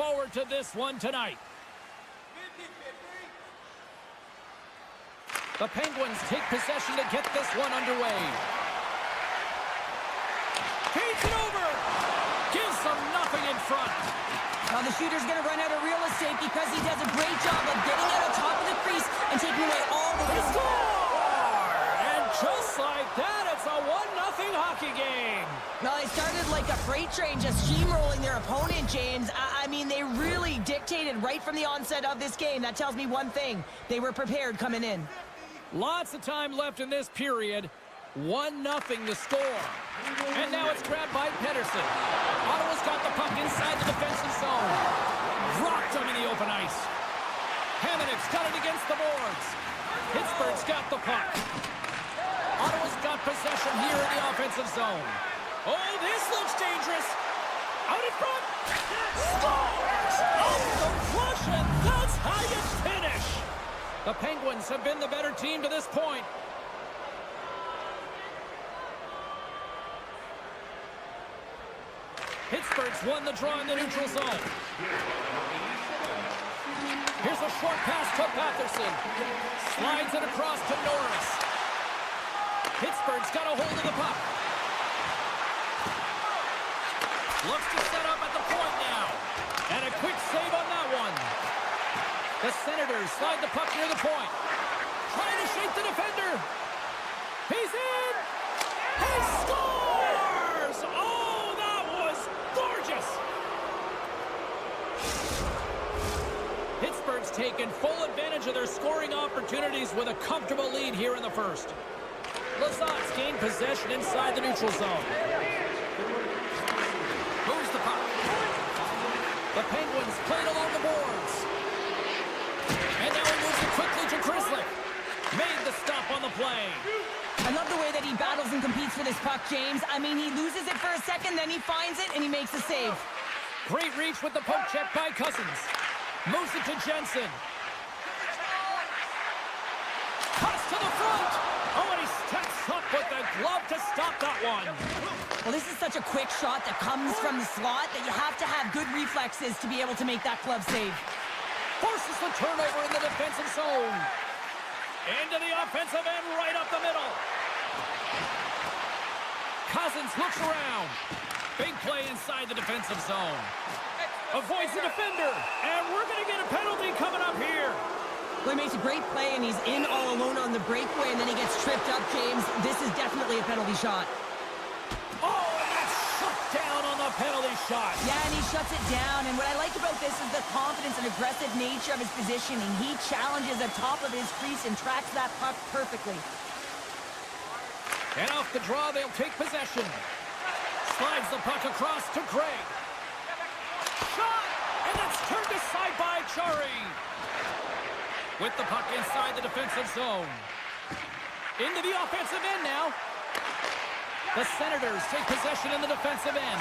forward to this one tonight. The Penguins take possession to get this one underway. Feeds it over. Gives them nothing in front. Now the shooter's going to run out of real estate because he does a great job of getting out on top of the crease and taking away all the They score! And just like that, it's a 1-0 hockey game. Now they started like a freight train just steamrolling their opponent, James. I mean, they really dictated right from the onset of this game. That tells me one thing. They were prepared coming in. Lots of time left in this period. 1-0 to score. And now it's grabbed by Pedersen. Ottawa's got the puck inside the defensive zone. Rocked him in the open ice. Hamonic's got it against the boards. Pittsburgh's got the puck. Ottawa's got possession here in the offensive zone. Oh, this looks dangerous. Out in front. Scores! Off the flush, and that's how you finish. The Penguins have been the better team to this point. Pittsburgh's won the draw in the neutral zone. Here's a short pass to Patterson. Slides it across to Norris. Pittsburgh's got a hold of the puck. Looks to set up at the point now. And a quick save on that one. The Senators slide the puck near the point. Trying to shake the defender. He's in! He scores! Oh, that was gorgeous! Pittsburgh's taken full advantage of their scoring opportunities with a comfortable lead here in the first. Lazat's gained possession inside the neutral zone. Moves the puck. The Penguins played along the boards. And now he moves it quickly to Chrislick. Made the stop on the play. I love the way that he battles and competes for this puck, James. I mean, he loses it for a second, then he finds it, and he makes a save. Great reach with the poke check by Cousins. Moves it to Jensen. Cuts to the front. Oh, and he steps up with the glove to stop that one. Well, this is such a quick shot that comes from the slot that you have to have good reflexes to be able to make that glove save. Forces the turnover in the defensive zone. Into the offensive end, right up the middle. Cousins looks around. Big play inside the defensive zone. Avoids the defender. And we're going to get a penalty coming up here. Well, he makes a great play, and he's in all alone on the breakaway, and then he gets tripped up, James. This is definitely a penalty shot. Oh, and that's shut down on the penalty shot. Yeah, and he shuts it down. And what I like about this is the confidence and aggressive nature of his positioning. He challenges the top of his crease and tracks that puck perfectly. And off the draw, they'll take possession. Slides the puck across to Gray. Shot! And that's turned aside by Chari. With the puck inside the defensive zone. Into the offensive end now. The Senators take possession in the defensive end.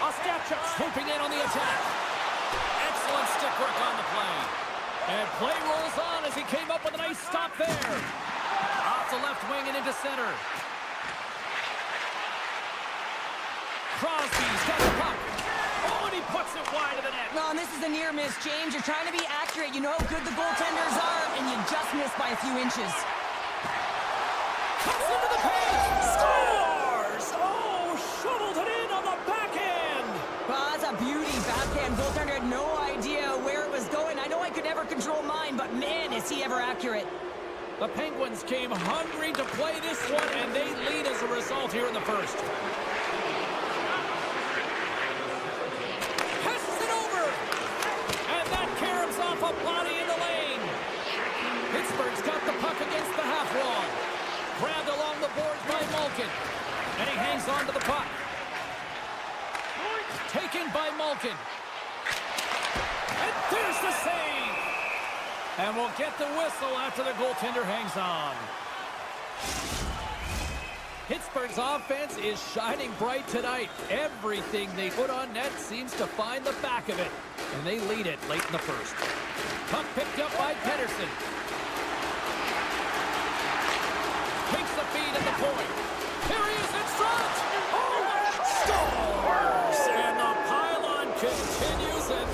Ostapchuk swooping in on the attack. Excellent stick work on the play. And play rolls on as he came up with a nice stop there. Off the left wing and into center. Crosby's got the puck. Oh, and he puts it wide of the net. Well, and this is a near miss, James. You're trying to be accurate. You know how good the goaltenders are, and you just miss by a few inches. Cuts into the paint. Scores! Oh, shoveled it in on the backhand. Well, that's a beauty. Backhand goaltender had no idea where it was going. I know I could never control mine, but man, is he ever accurate. The Penguins came hungry to play this one, and they lead as a result here in the first. Passes it over! And that caroms off a body in the lane. Pittsburgh's got the puck against the half wall. Grabbed along the boards by Malkin. And he hangs on to the puck. Taken by Malkin. And there's the save! And we'll get the whistle after the goaltender hangs on. Pittsburgh's offense is shining bright tonight. Everything they put on net seems to find the back of it. And they lead it late in the first. Puck picked up by Pedersen. Takes the feed at the point. Here he is in front. Oh, scores! And the pylon continues, and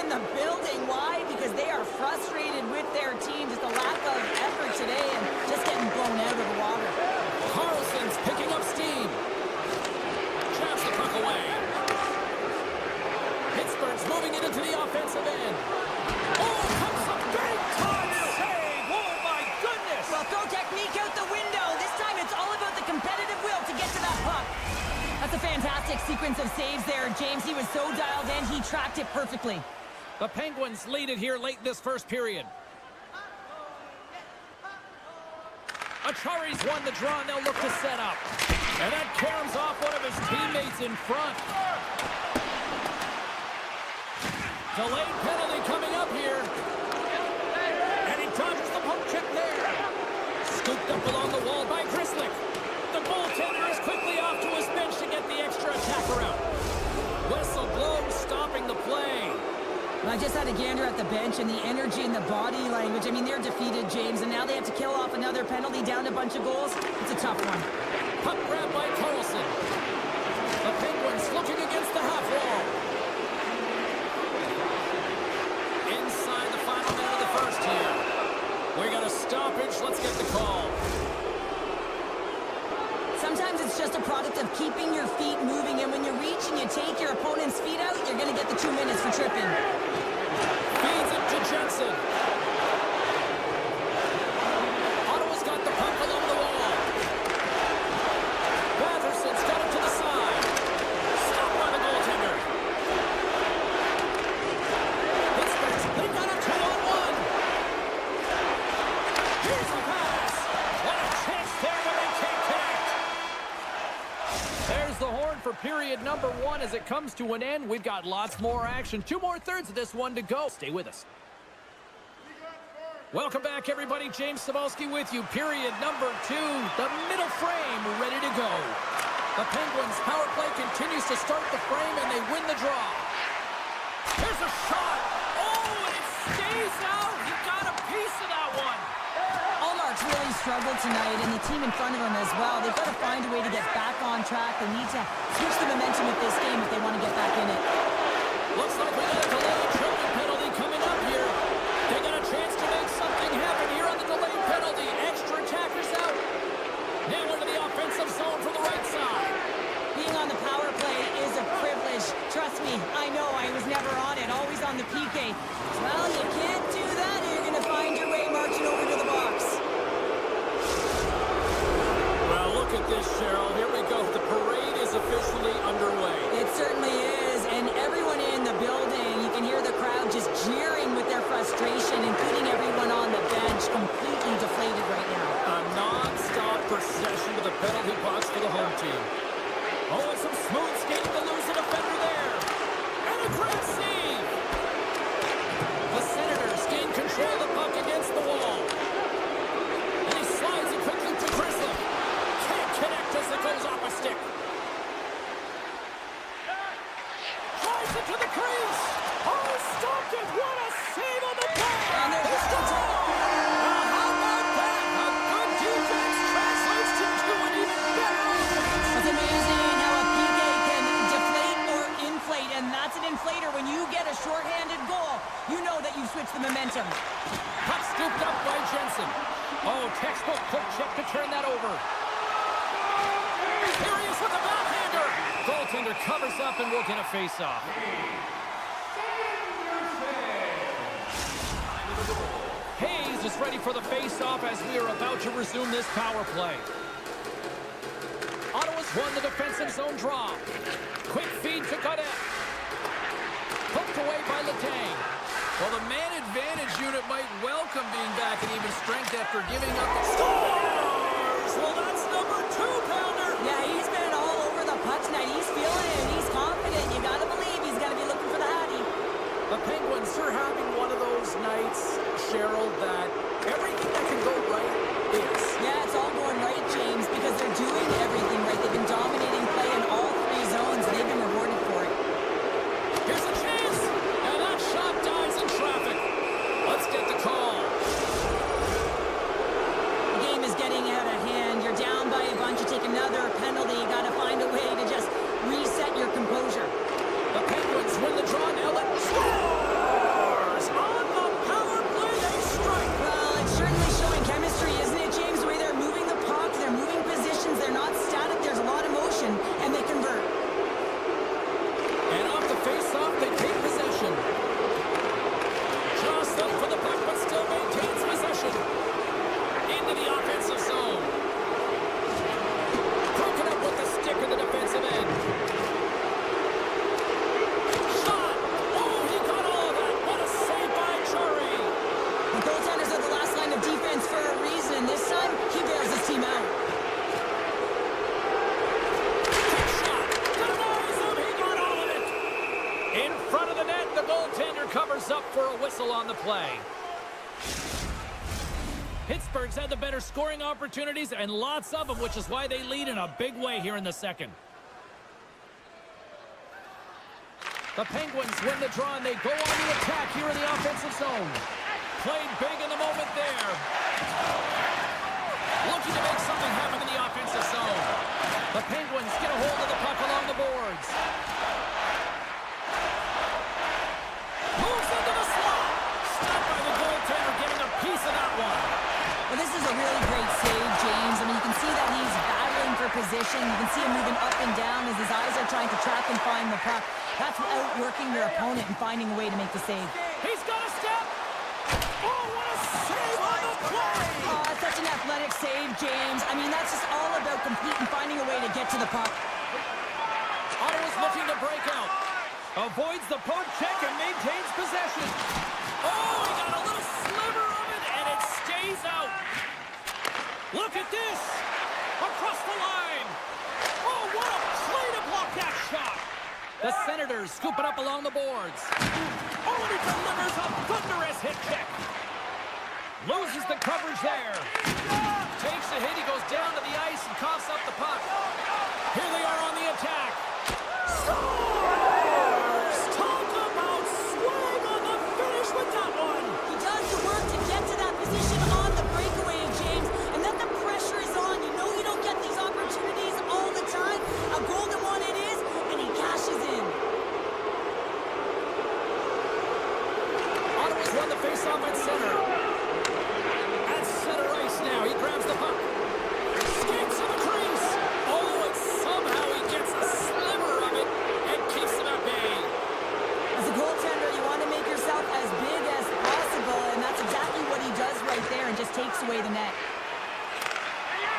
in the building. Why? Because they are frustrated with their team. Just a lack of effort today and just getting blown out of the water. Carlson's picking up steam. Traps the puck away. Pittsburgh's moving it into the offensive end. Oh, comes a big time save. Oh, my goodness. Well, throw technique out the window. This time it's all about the competitive will to get to that puck. That's a fantastic sequence of saves there, James. He was so dialed in, he tracked it perfectly. The Penguins lead it here late in this first period. Achari's won the draw, and they'll look to set up. And that caroms off one of his teammates in front. Delayed penalty coming up here. And he dodges the poke check there. Scooped up along the wall by Grisslick. The goaltender is quickly off to his bench to get the extra attacker out. Whistle blows, stopping the play. I just had a gander at the bench, and the energy and the body language. I mean, they're defeated, James, and now they have to kill off another penalty, down a bunch of goals. It's a tough one. Puck grab by Carlson. The Penguins looking against the half wall. Inside the final minute of the first here. We got a stoppage. Let's get the call. Sometimes it's just a product of keeping your feet moving, and when you reach and you take your opponent's feet out, you're going to get the 2 minutes for tripping. Feeds it to Jensen. Ottawa's got the puck along the wall. Watherson's got it to the side. Stopped by the goaltender. Pittsburgh, they've got a 2-on-1. Here's the pass. What a chance there, but they can't connect. There's the horn for period number 1 as it comes to an end. We've got lots more action. 2 more thirds of this one to go. Stay with us. Welcome back, everybody. James Cybulski with you. Period number 2. The middle frame ready to go. The Penguins' power play continues to start the frame, and they win the draw. Here's a shot. Oh, and it stays out. He got a piece of that one. Allmark's really struggled tonight, and the team in front of him as well. They've got to find a way to get back on track. They need to switch the momentum of this game if they want to get back in it. Looks like we got a delayed tripping penalty coming up here. They got a chance to make something happen here on the delayed penalty. Extra attackers out. Now into the offensive zone for the right side. Being on the power play is a privilege. Trust me, I know I was never on it, always on the PK. Well, you can't do that. You're going to find your way marching over to the box. Well, look at this, Cheryl. Here we go. The parade is officially underway. It certainly is, and everyone in the building, you can hear the crowd just jeering with their frustration, including everyone on the bench, completely deflated right now. A non-stop procession to the penalty box for the home team. Oh, and some smooth skating to lose a defender there. And a great save. The Senators gain control of the puck against the wall. And he slides it quickly to Grisslick. Can't connect as it goes off a stick. Drives it to the crease. Oh, stopped it. What a save on the play. And there's a goal. How about that? A good defense translates to an even better offense. It's amazing how a PK can deflate or inflate, and that's an inflator. When you get a shorthanded goal, you know that you've switched the momentum. Puck scooped up by Jensen. Oh, textbook poke check to turn that over. Here he is with the backhander. Goaltender covers up and will get a face-off. Hayes is ready for the face-off as we are about to resume this power play. Ottawa's won the defensive zone draw. Quick feed to Godet. Poked away by Letang. Well, the man advantage unit might welcome being back at even strength after giving up the scores. Well, that's number 2-pounder. Yeah, he's been all over the puck tonight. He's feeling it. He's confident. You got to believe he's got to be looking for the Hattie. The Penguins are having one of those nights, Cheryl, that everything that can go right is. Yeah, it's all going right, James, because they're doing everything right. They've been dominating play in all 3 zones, and they've been rewarded for it. Here's a chance, and that shot dies in traffic. Let's get the call. The game is getting out of hand. You're down by a bunch. You take another penalty. You got to find a way to just reset your composure. The Penguins win the draw now. Let's score! covers up for a whistle on the play. Pittsburgh's had the better scoring opportunities and lots of them, which is why they lead in a big way here in the second. The Penguins win the draw and they go on the attack here in the offensive zone. Played big in the moment there. Looking to make something happen in the offensive zone. The Penguins get a hold of the puck along the boards. Moves into the slot. Stopped by the goaltender, getting a piece of that one. Well, this is a really great save, James. I mean, you can see that he's battling for position. You can see him moving up and down as his eyes are trying to track and find the puck. That's outworking your opponent and finding a way to make the save. He's got a step. Oh, what a save on the play! Oh, that's such an athletic save, James. I mean, that's just all about competing, finding a way to get to the puck. Ottawa's looking to break out. Avoids the poke check and maintains possession. Oh, he got a little sliver of it, and it stays out. Look at this. Across the line. Oh, what a play to block that shot. The Senators scoop it up along the boards. Oh, and he delivers a thunderous hit check. Loses the coverage there. Takes a hit. He goes down to the ice and coughs up the puck. Here they are on the attack. Scores! Talk about swing on the finish with that one. He does the work to get to that position on the breakaway, James. And then the pressure is on. You know you don't get these opportunities all the time. A golden one it is, and he cashes in. Ottawa's won the faceoff at center. At center ice now. He grabs the puck. Skates to the crease. Oh, and somehow he gets a sliver of it and keeps him at bay. As a goaltender, you want to make yourself as big as possible, and that's exactly what he does right there and just takes away the net.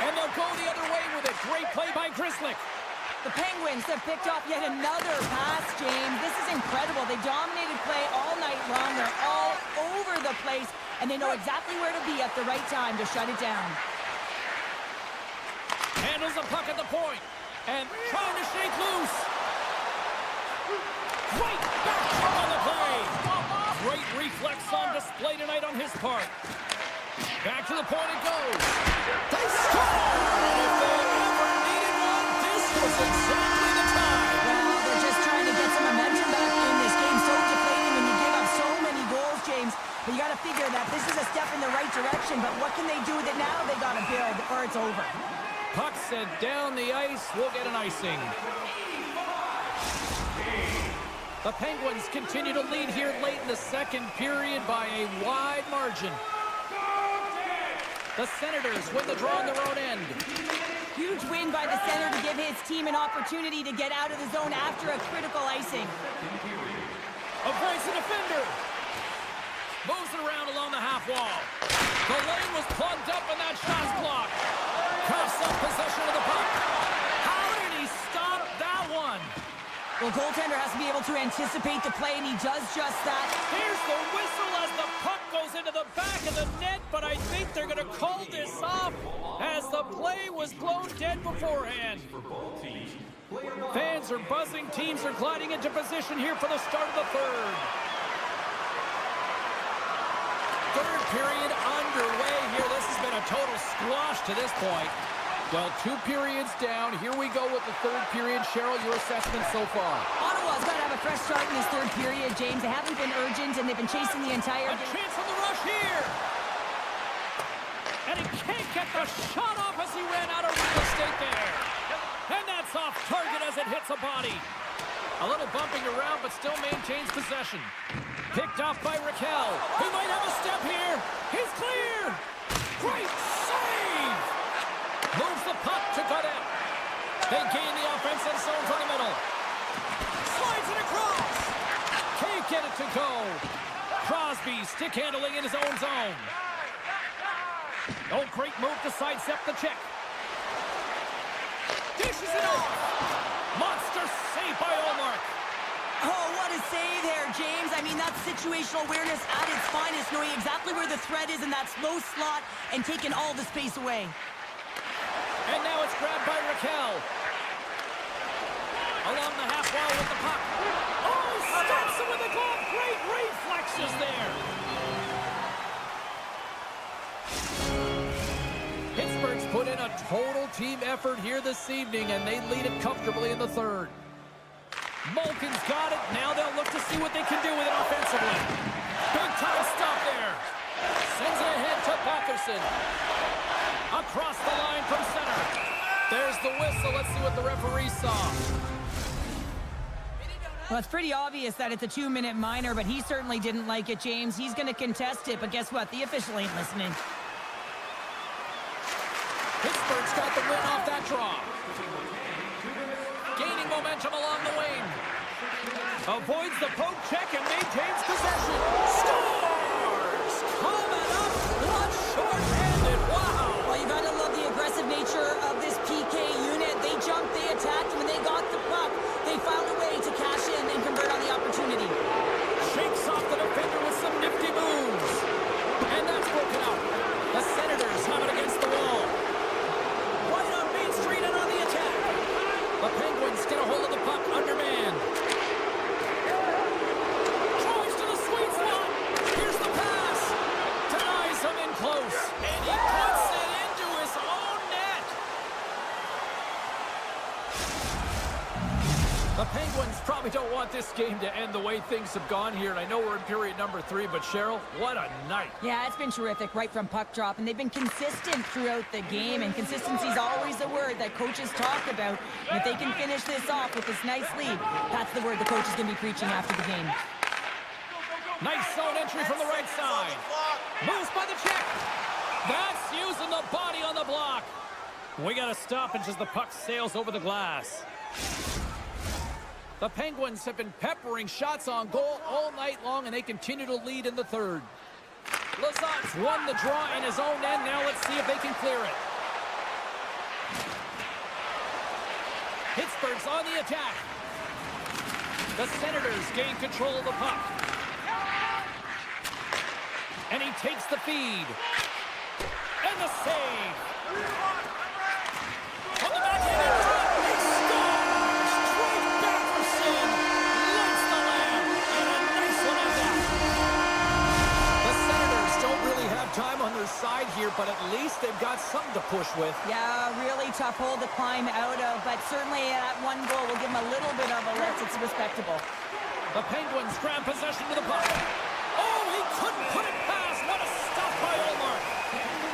And they'll go the other way with it. Great play by Grzelcyk. The Penguins have picked off yet another pass, James. This is incredible. They dominated play all night long. They're all over the place, and they know exactly where to be at the right time to shut it down. Handles the puck at the point and trying to shake loose. Great back check on the play. Great reflex on display tonight on his part. Back to the point it goes. They score! If they ever needed one, this was exactly the time. Well, they're just trying to get some momentum back in this game. So deflating when you give up so many goals, James. But you got to figure that this is a step in the right direction. But what can they do with it now? They got to build or it's over. Puck sent down the ice. We'll get an icing. The Penguins continue to lead here late in the second period by a wide margin. The Senators win the draw on their own end. Huge win by the center to give his team an opportunity to get out of the zone after a critical icing. Avoids the defender. Moves it around along the half wall. The lane was plugged up and that shot's blocked. Cuffs up possession of the puck. How did he stop that one? Well, goaltender has to be able to anticipate the play, and he does just that. Here's the whistle as the puck goes into the back of the net, but I think they're going to call this off as the play was blown dead beforehand. Fans are buzzing. Teams are gliding into position here for the start of the third. Third period underway here. This has been a total squash to this point. Well, 2 periods down. Here we go with the third period. Cheryl, your assessment so far? Ottawa's got to have a fresh start in this third period, James. They haven't been urgent, and they've been chasing the entire A game. chance on the rush here. And he can't get the shot off as he ran out of real estate there. And that's off target as it hits a body. A little bumping around, but still maintains possession. Picked off by Raquel. He might have a step here. He's clear. Great save. Moves the puck to Godet. They gain the offensive zone from the middle. Slides it across. Can't get it to go. Crosby stick handling in his own zone. Oh, great move to sidestep the check. Dishes it off. Monster save by Olmark. Oh, what a save there, James. I mean, that's situational awareness at its finest, knowing exactly where the threat is in that slow slot and taking all the space away. And now it's grabbed by Raquel. Along the half wall with the puck. Oh, stops it with the glove. Great reflex. boxes there. Pittsburgh's put in a total team effort here this evening, and they lead it comfortably in the third. Malkin's got it. Now they'll look to see what they can do with it offensively. Big time stop there. Sends it ahead to Patterson. Across the line from center. There's the whistle. Let's see what the referee saw. Well, it's pretty obvious that it's a 2-minute minor, but he certainly didn't like it, James. He's going to contest it, but guess what? The official ain't listening. Pittsburgh's got the win off that draw. Gaining momentum along the wing. Avoids the poke check and maintains possession. Scores! Coming up, not short-handed. Wow! Well, you got to love the aggressive nature of this PK unit. They jumped, they attacked, when they got the puck, they found a way to cash in and convert on the opportunity. Shakes off the defender with some nifty moves. And that's broken out. The Senators have it against the wall. Right on Main Street and on the attack. The Penguins get a hold of the puck undermanned. Drives to the sweet spot. Here's the pass. Denies him in close. And he puts it into his own net. The Penguins probably don't want this game to end the way things have gone here. And I know we're in period number 3, but Cheryl, what a night. Yeah, it's been terrific right from puck drop, and they've been consistent throughout the game, and consistency is always a word that coaches talk about. And if they can finish this off with this nice lead, that's the word the coach is going to be preaching after the game. Nice zone entry from the right side. Moves by the check. That's using the body on the block. We got to stop as the puck sails over the glass. The Penguins have been peppering shots on goal all night long, and they continue to lead in the third. Lazat's won the draw in his own end. Now let's see if they can clear it. Pittsburgh's on the attack. The Senators gain control of the puck. And he takes the feed. And the save. On the backhand in front. He scores! Troy Patterson lights the lamp. And a nice one at that. The Senators don't really have time on their side here, but at least they've got something to push with. Yeah, really tough hole to climb out of, but certainly that one goal will give them a little bit of a lift. It's respectable. The Penguins grab possession of the puck. Oh, he couldn't put it past. What a stop by Omar.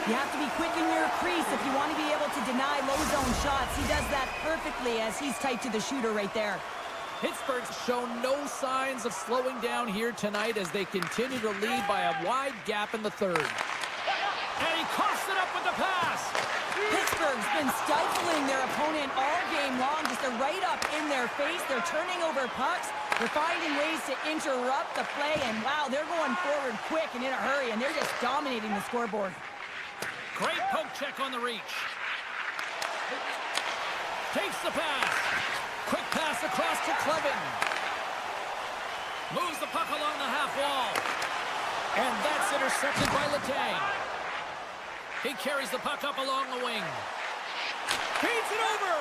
You have to be quick in your crease if you want to be able to deny low zone shots. He does that perfectly as he's tight to the shooter right there. Pittsburgh's shown no signs of slowing down here tonight as they continue to lead by a wide gap in the third. And he coughs it up with the pass. Pittsburgh's been stifling their opponent all game long, just right up in their face. They're turning over pucks. They're finding ways to interrupt the play, and wow, they're going forward quick and in a hurry, and they're just dominating the scoreboard. Great poke check on the reach. Takes the pass. Quick pass across to Clevin. Moves the puck along the half wall. And that's intercepted by Letang. He carries the puck up along the wing. Feeds it over.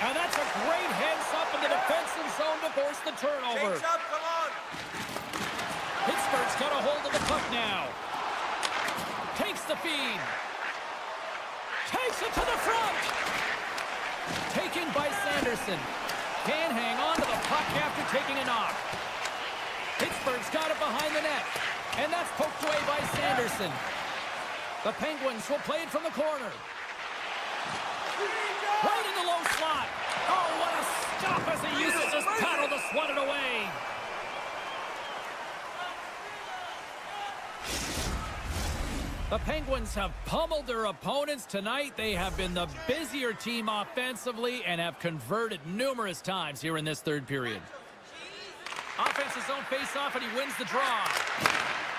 And that's a great heads-up in the defensive zone to force the turnover. Change up, come on. Pittsburgh's got a hold of the puck now. Takes the feed. Takes it to the front. Taken by Sanderson. Can't hang on to the puck after taking a knock. Pittsburgh's got it behind the net. And that's poked away by Sanderson. The Penguins will play it from the corner. Right in the low slot. Oh, what a stop as he uses his paddle to swat it away. The Penguins have pummeled their opponents tonight. They have been the busier team offensively and have converted numerous times here in this third period. Offense's zone face-off, and he wins the draw.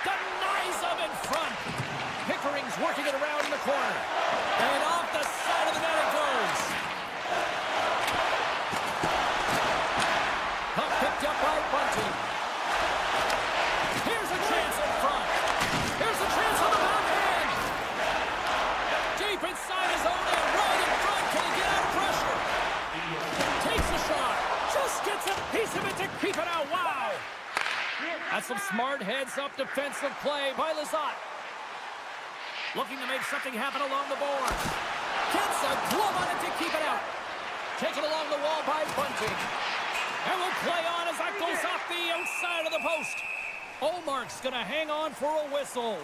Denies him in front. Pickering's working it around in the corner. And off the side of the net it goes. Puck picked up by Bunting. Here's a chance in front. Here's a chance on the backhand. Deep inside his own end, right in front. Can he get out of pressure? Takes a shot. Just gets a piece of it to keep it out. Wow. That's some smart heads-up defensive play by Lizotte. Looking to make something happen along the boards. Gets a glove on it to keep it out. Taken along the wall by Bunting. And will play on as that goes off the outside of the post. Omark's going to hang on for a whistle.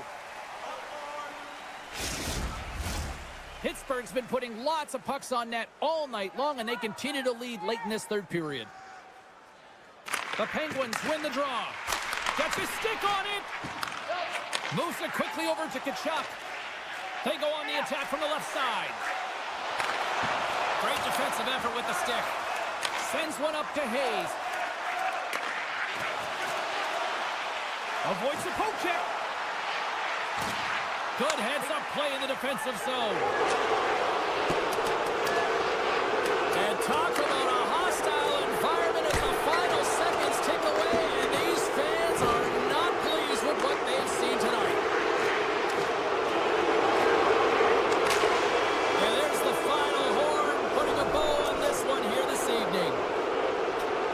Pittsburgh's been putting lots of pucks on net all night long, and they continue to lead late in this third period. The Penguins win the draw. Gets his stick on it. Moves it quickly over to Tkachuk. They go on the attack from the left side. Great defensive effort with the stick. Sends one up to Hayes. Avoids the poke check. Good heads-up play in the defensive zone. And talk about a hostile environment as the final seconds tick away, and these fans are not pleased with what they've seen tonight. And there's the final horn, putting a bow on this one here this evening.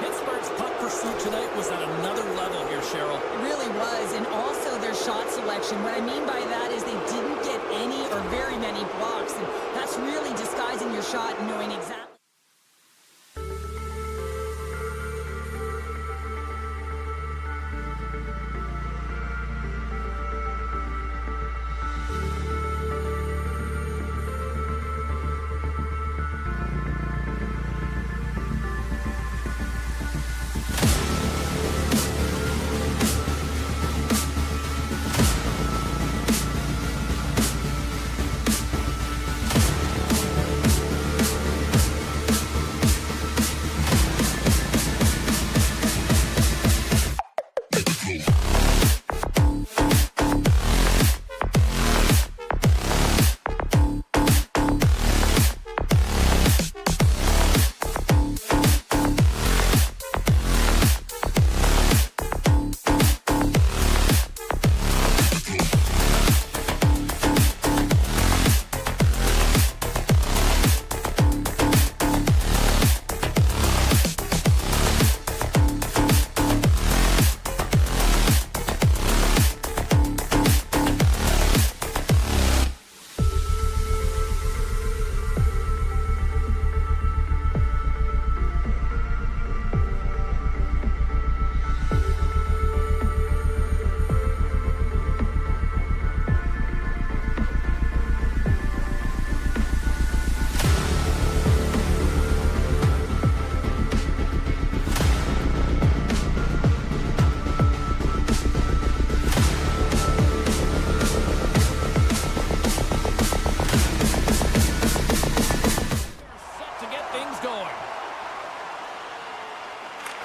Pittsburgh's puck pursuit tonight was at another level here, Cheryl. It really was, and also their shot selection. What I mean by that is they didn't get any or very many blocks, and that's really disguising your shot and knowing exactly.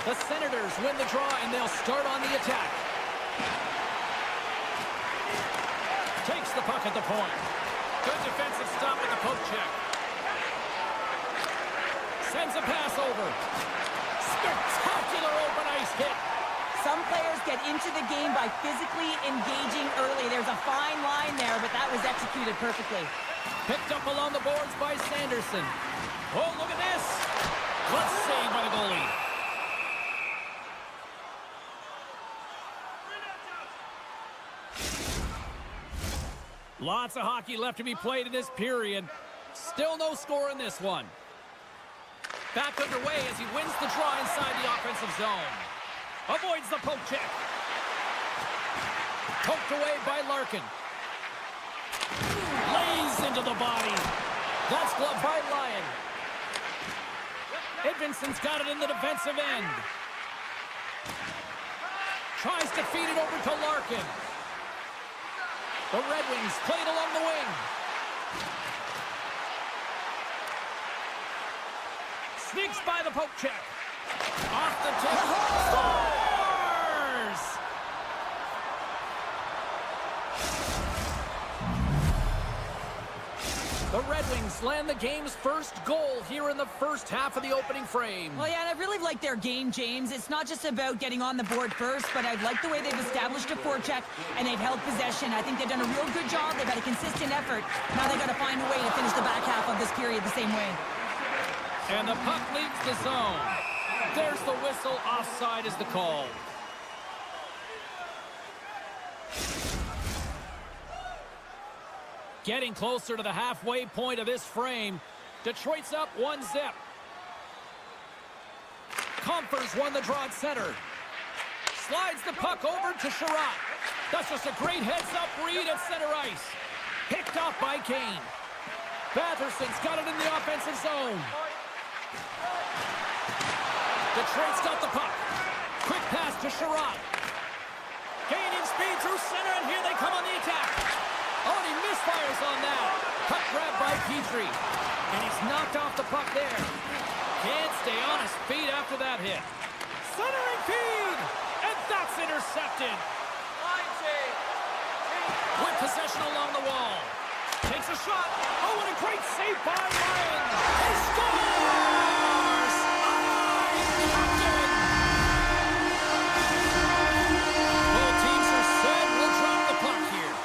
The Senators win the draw, and they'll start on the attack. Takes the puck at the point. Good defensive stop with the poke check. Sends a pass over. Spectacular open ice hit. Some players get into the game by physically engaging early. There's a fine line there, but that was executed perfectly. Picked up along the boards by Sanderson. Oh, look at this. Good save by the goalie. Lots of hockey left to be played in this period. Still no score in this one. Back underway as he wins the draw inside the offensive zone. Avoids the poke check. Poked away by Larkin. Lays into the body. That's gloved by Lyon. Edvinson's got it in the defensive end. Tries to feed it over to Larkin. The Red Wings played along the wing. Sneaks by the poke check. Off the tip. Scores! The Red Wings land the game's first goal here in the first half of the opening frame. Well, yeah, and I really like their game, James. It's not just about getting on the board first, but I like the way they've established a forecheck and they've held possession. I think they've done a real good job. They've had a consistent effort. Now they've got to find a way to finish the back half of this period the same way. And the puck leaves the zone. There's the whistle. Offside is the call. Getting closer to the halfway point of this frame. Detroit's up 1-0. Compher's won the draw at center. Slides the puck over to Sherratt. That's just a great heads-up read at center ice. Picked off by Kane. Batherson's got it in the offensive zone. Detroit's got the puck. Quick pass to Sherratt. Gaining speed through center, and here they come on the attack. Oh, and he misfires on that. Puck grabbed by Petrie. And he's knocked off the puck there. Can't stay on his feet after that hit. Centering feed! And that's intercepted. With possession along the wall. Takes a shot. Oh, and a great save by Ryan. He scores! Captain! Both teams are set. We'll drop the puck here.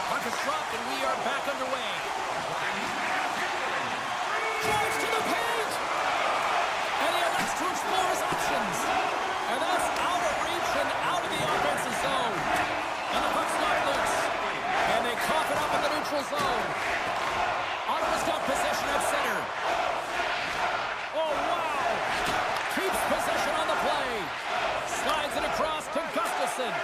Puck is dropped, and we are back underway. Drives to the paint! And he elects to explore his options. And that's out of reach and out of the offensive zone. And the puck's knocked loose. And they cough it up in the neutral zone. Ottawa's got possession at center. Oh, wow! Keeps possession on the play. Slides it across to Gustafsson.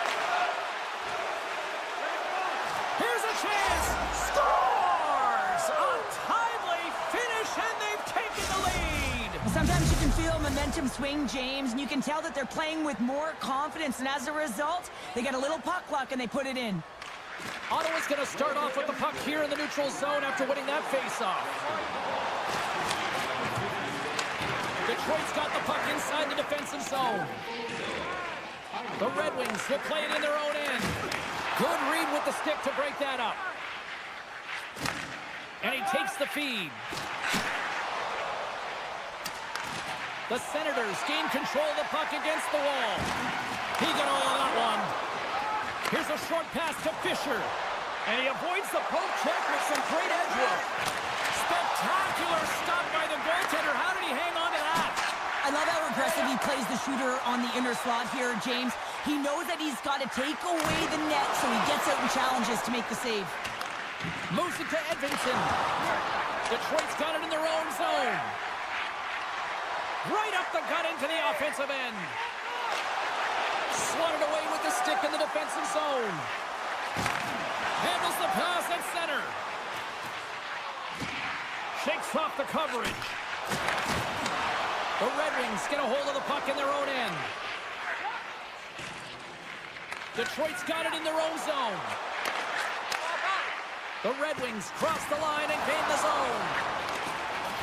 Here's a chance! Scores! A timely finish, and they've taken the lead! Sometimes you can feel momentum swing, James, and you can tell that they're playing with more confidence, and as a result, they get a little puck luck and they put it in. Ottawa's going to start off with the puck here in the neutral zone after winning that faceoff. Detroit's got the puck inside the defensive zone. The Red Wings will play it in their own end. Good read with the stick to break that up. And he takes the feed. The Senators gain control of the puck against the wall. He got all of that one. Here's a short pass to Fisher. And he avoids the poke check with some great edge work. Spectacular stop by the goaltender. How did he hang on to that? I love how aggressive he plays the shooter on the inner slot here, James. He knows that he's got to take away the net, so he gets out and challenges to make the save. Moves it to Edmonton. Detroit's got it in their own zone. Right up the gut into the offensive end. Swatted away with the stick in the defensive zone. Handles the pass at center. Shakes off the coverage. The Red Wings get a hold of the puck in their own end. Detroit's got it in their own zone. The Red Wings cross the line and gain the zone.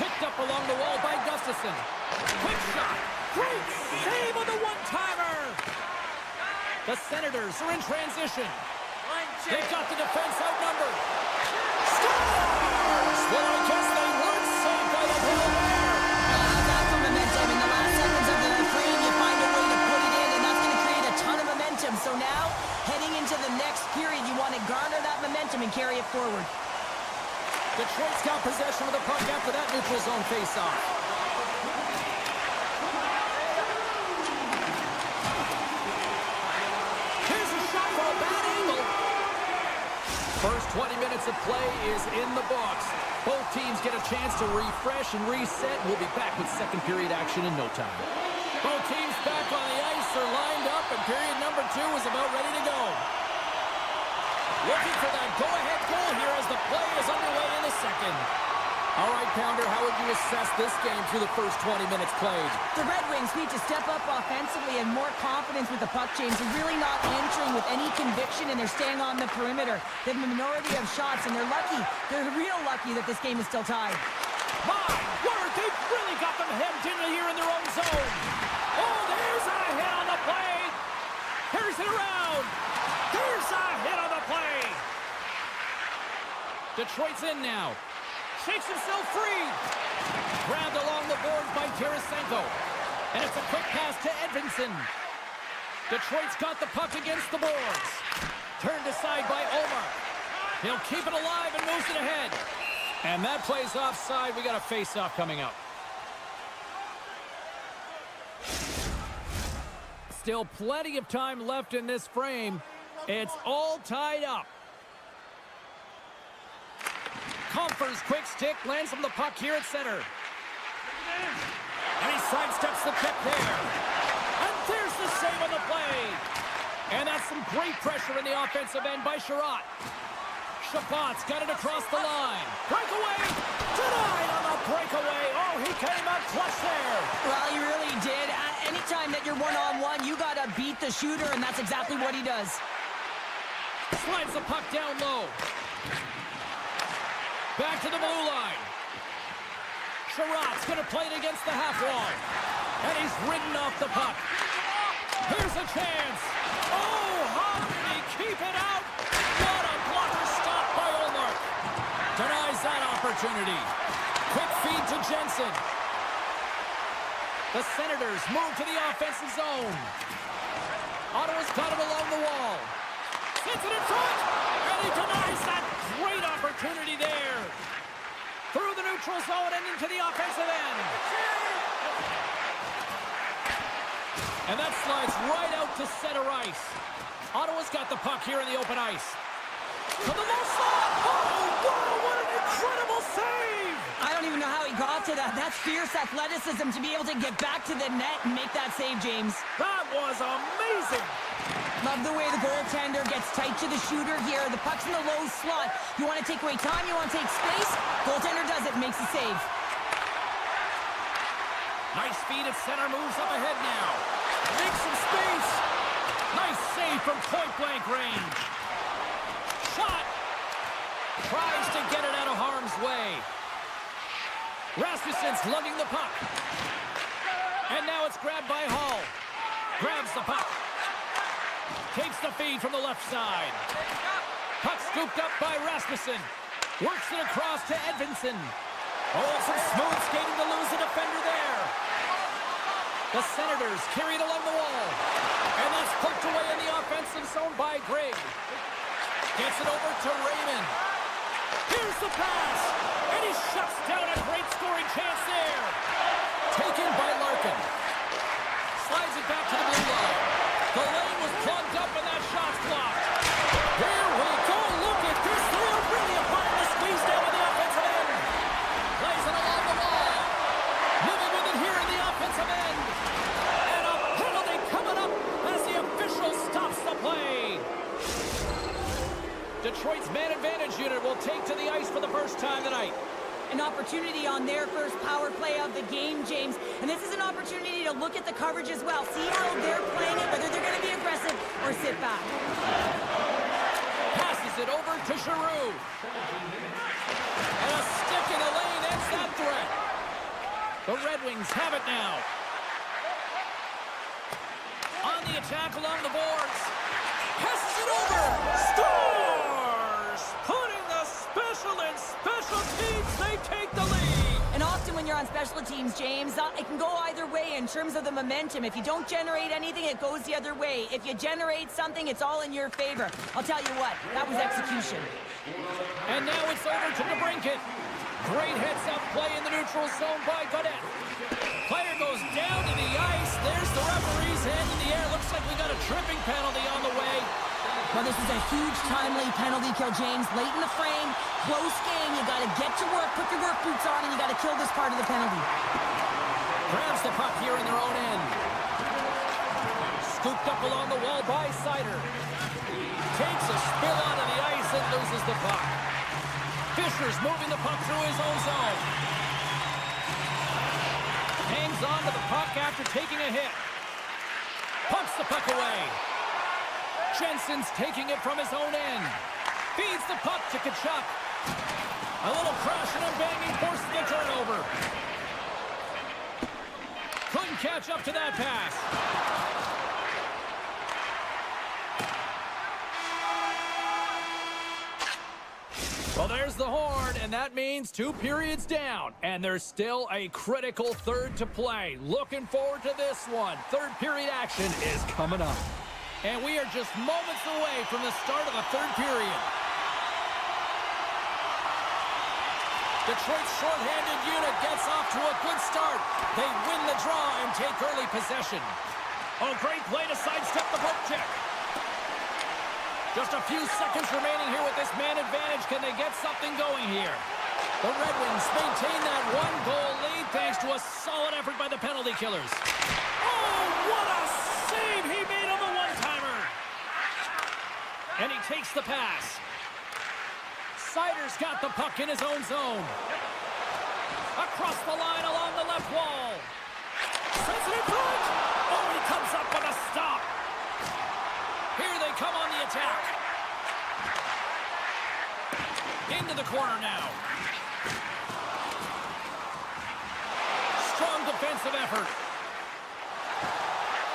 Picked up along the wall by Gustafsson. Quick shot. Great save on the one-timer. The Senators are in transition. They've got the defense outnumbered. Scores! Well, I guess they weren't saved by the ball there. That's the momentum. In the last seconds of the frame, you find a way to put it in, and that's going to create a ton of momentum. So now, heading into the next period, you want to garner that momentum and carry it forward. Detroit's got possession of the puck after that neutral zone faceoff. Here's a shot from a bad angle. First 20 minutes of play is in the books. Both teams get a chance to refresh and reset. We'll be back with second period action in no time. Both teams back on the ice are lined up, and period number 2 is about ready to go. Looking for that go-ahead goal here as the play is underway in the second. All right, Pounder, how would you assess this game through the first 20 minutes played? The Red Wings need to step up offensively and more confidence with the puck, James. They're really not entering with any conviction, and they're staying on the perimeter. They have a minority of shots, and they're lucky. They're real lucky that this game is still tied. My word, they've really got them hemmed in here in their own zone. Oh, there's a hit on the play. Here's it around. There's a hit on the play. Detroit's in now. Shakes himself free. Grabbed along the boards by Tarasenko. And it's a quick pass to Edmondson. Detroit's got the puck against the boards. Turned aside by Omar. He'll keep it alive and moves it ahead. And that play's offside. We got a face-off coming up. Still plenty of time left in this frame. It's all tied up. Comfer's quick stick lands him the puck here at center. And he sidesteps the check there. And there's the save on the play. And that's some great pressure in the offensive end by Sherratt. Chabot's got it across the line. Breakaway. Denied on the breakaway. Oh, he came up clutch there. Well, he really did. Anytime that you're one-on-one, you got to beat the shooter, and that's exactly what he does. Slides the puck down low. Back to the blue line. Sherratt's going to play it against the half wall. And he's ridden off the puck. Here's a chance. Oh, how did he keep it out? What a blocker stop by Olmark. Denies that opportunity. Quick feed to Jensen. The Senators move to the offensive zone. Ottawa's got it along the wall. Sends it in front. And he denies that great opportunity there. Through the neutral zone and into the offensive end. And that slides right out to center ice. Ottawa's got the puck here in the open ice. To the low slot. Oh, wow, what an incredible save. I don't even know how he got to that. That's fierce athleticism to be able to get back to the net and make that save, James. That was amazing. Love the way the goaltender gets tight to the shooter here. The puck's in the low slot. You want to take away time, you want to take space. Goaltender does it, makes the save. Nice feed at center, moves up ahead now. Makes some space. Nice save from point-blank range. Shot. Tries to get it out of harm's way. Rasmussen's lugging the puck. And now it's grabbed by Hall. Grabs the puck. Takes the feed from the left side. Puck scooped up by Rasmussen. Works it across to Edvinsson. Oh, some smooth skating to lose the defender there. The Senators carry it along the wall. And that's poked away in the offensive zone by Grigg. Gets it over to Raymond. Here's the pass. And he shuts down a great scoring chance there. Taken by Larkin. Slides it back to the blue line. The lane was plugged up and that shot's blocked. Here we go. Look at this. They are really applying the squeeze down to the offensive end. Plays it along the wall. Moving with it here in the offensive end. And a penalty coming up as the official stops the play. Detroit's man advantage unit will take to the ice for the first time tonight. An opportunity on their first power play of the game, James. And this is an opportunity to look at the coverage as well. See how they're playing it, whether they're going to be aggressive or sit back. Passes it over to Giroux. And a stick in the lane ends that threat. The Red Wings have it now. On the attack along the boards. Passes it over. Scores! Putting the special in special teams. They take the lead. And often when you're on special teams, James, it can go either way in terms of the momentum. If you don't generate anything, it goes the other way. If you generate something, it's all in your favor. I'll tell you what, that was execution. And now it's over to DeBrincat. Great heads-up play in the neutral zone by Godet. Player goes down to the ice. There's the referee's hand in the air. Looks like we got a tripping penalty on the way. Well, this is a huge timely penalty kill, James. Late in the frame, close game. You got to get to work, put your work boots on, and you got to kill this part of the penalty. Grabs the puck here in their own end. Scooped up along the wall by Sider. Takes a spill onto the ice and loses the puck. Fisher's moving the puck through his own zone. Hangs on to the puck after taking a hit. Pumps the puck away. Jensen's taking it from his own end. Feeds the puck to Tkachuk. A little crashing and banging forces the turnover. Couldn't catch up to that pass. Well, there's the horn, and that means 2 periods down. And there's still a critical third to play. Looking forward to this one. Third period action is coming up. And we are just moments away from the start of the third period. Detroit's shorthanded unit gets off to a good start. They win the draw and take early possession. Oh, great play to sidestep the poke check. Just a few seconds remaining here with this man advantage. Can they get something going here? The Red Wings maintain that one-goal lead thanks to a solid effort by the penalty killers. Oh, what a save! He made him a one-timer. And he takes the pass. Sider's got the puck in his own zone. Across the line along the left wall. Sends it in front. Oh, he comes up with a stop. Here they come on the attack. Into the corner now. Strong defensive effort.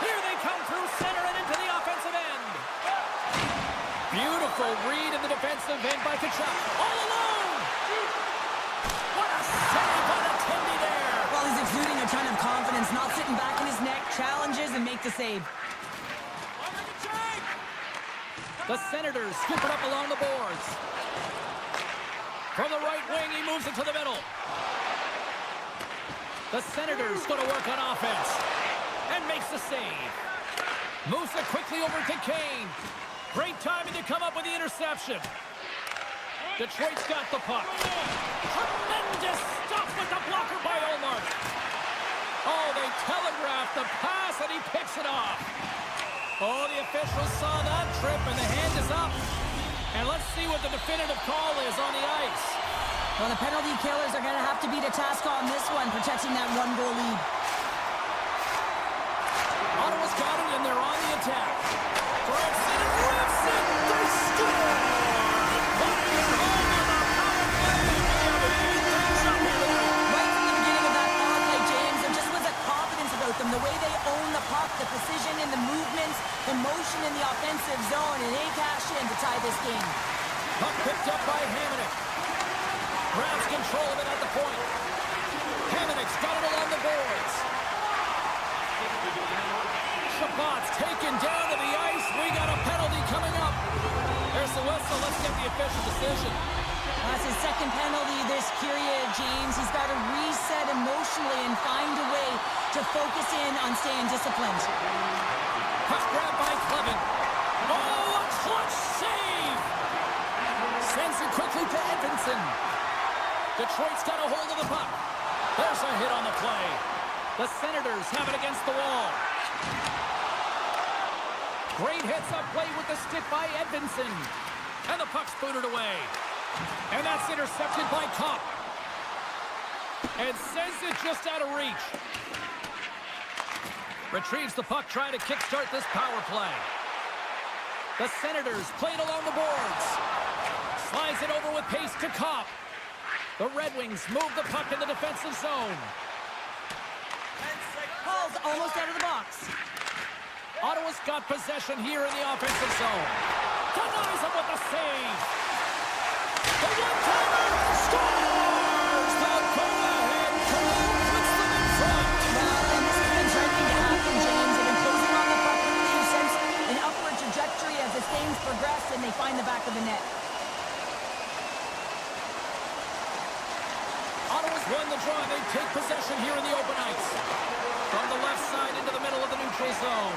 Here they come through center and into the offensive end. Beautiful read in the defensive end by Kachuk. All alone. What a save by the Tindy there. Well, he's exuding a ton of confidence, not sitting back in his neck, challenges and make the save. The Senators scoop it up along the boards. From the right wing, he moves it to the middle. The Senators going to work on offense. And makes the save. Moves it quickly over to Kane. Great timing to come up with the interception. Detroit's got the puck. Tremendous stop with the blocker by Olmark. Oh, they telegraphed the pass and he picks it off. Oh, the officials saw that trip, and the hand is up. And let's see what the definitive call is on the ice. Well, the penalty killers are going to have to beat a task on this one, protecting that one-goal lead. Ottawa's got it, and they're on the attack. Drives it and rips it. They score! Fire home on the power play. Right from the beginning of that power play, James, there just was a confidence about them. The way they own the puck, the precision in the movements, the motion in the offensive zone, and they cash in to tie this game. Puck picked up by Hamonic. Grabs control of it at the point. Hamonic's got it along the boards. Chabot's taken down to the ice. We got a penalty coming up. There's the whistle. Let's get the official decision. That's his second penalty this period, James. He's got to reset emotionally and find a way to focus in on staying disciplined. Puck grab by Clevin. Oh, a clutch save! Sends it quickly to Edvinsson. Detroit's got a hold of the puck. There's a hit on the play. The Senators have it against the wall. Great hits up play with the stick by Edvinsson. And the puck's booted away. And that's intercepted by Kopp. And sends it just out of reach. Retrieves the puck, trying to kickstart this power play. The Senators playing along the boards. Slides it over with pace to Kopp. The Red Wings move the puck in the defensive zone. Paul's almost out of the box. Ottawa's got possession here in the offensive zone. Denies him with the save. The one-timer scores! The go-ahead goal puts them in front. Well, and this has been trending to happen, James. They've been closing on the puck in the sense an upward trajectory as this game's progressed, and they find the back of the net. Ottawa's won the draw. They take possession here in the open ice. From the left side into the middle of the neutral zone.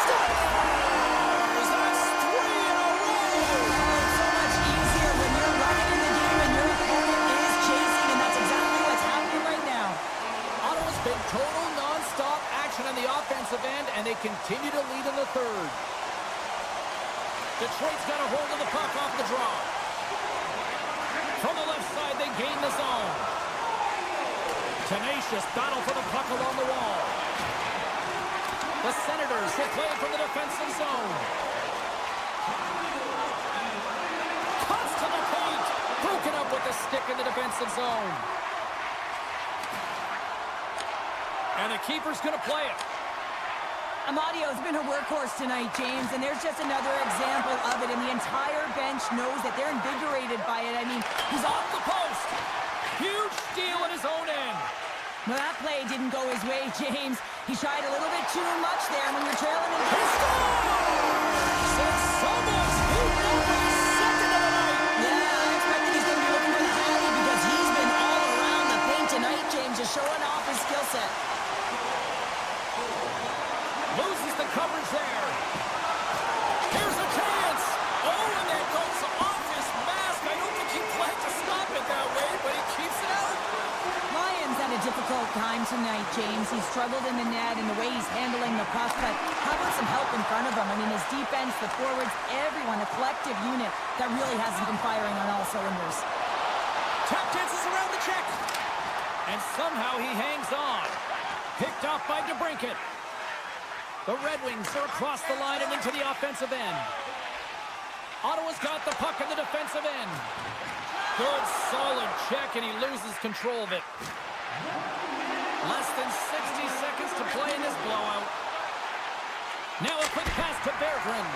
Scores! That's 3 in a row! It's so much easier when you're running in the game and your opponent is chasing, and that's exactly what's happening right now. Ottawa's been total non-stop action on the offensive end, and they continue to lead in the third. Detroit's got a hold of the puck off the draw. From the left side, they gain the zone. Tenacious battle for the puck along the wall. The Senators will play it from the defensive zone. Cuts to the paint. Broken up with the stick in the defensive zone. And the keeper's going to play it. Amadio's been a workhorse tonight, James, and there's just another example of it, and the entire bench knows that they're invigorated by it. I mean, He's off the post. Huge steal at his own end. well, that play didn't go his way, James. He shied a little bit too much there when you're trailing in. He scores! It's Somos. He will be second of the night. Yeah, I expected he's going to be looking for the alley because he's been all around the paint tonight, James, just showing off his skill set. difficult time tonight, James. He's struggled in the net and the way he's handling the puck, but how about some help in front of him? I mean, his defense, the forwards, everyone, a collective unit that really hasn't been firing on all cylinders. Tap dances around the check. And somehow he hangs on. Picked off by DeBrincat. The Red Wings are across the line and into the offensive end. Ottawa's got the puck in the defensive end. Good, solid check, and he loses control of it. Less than 60 seconds to play in this blowout. Now a quick pass to Berggren.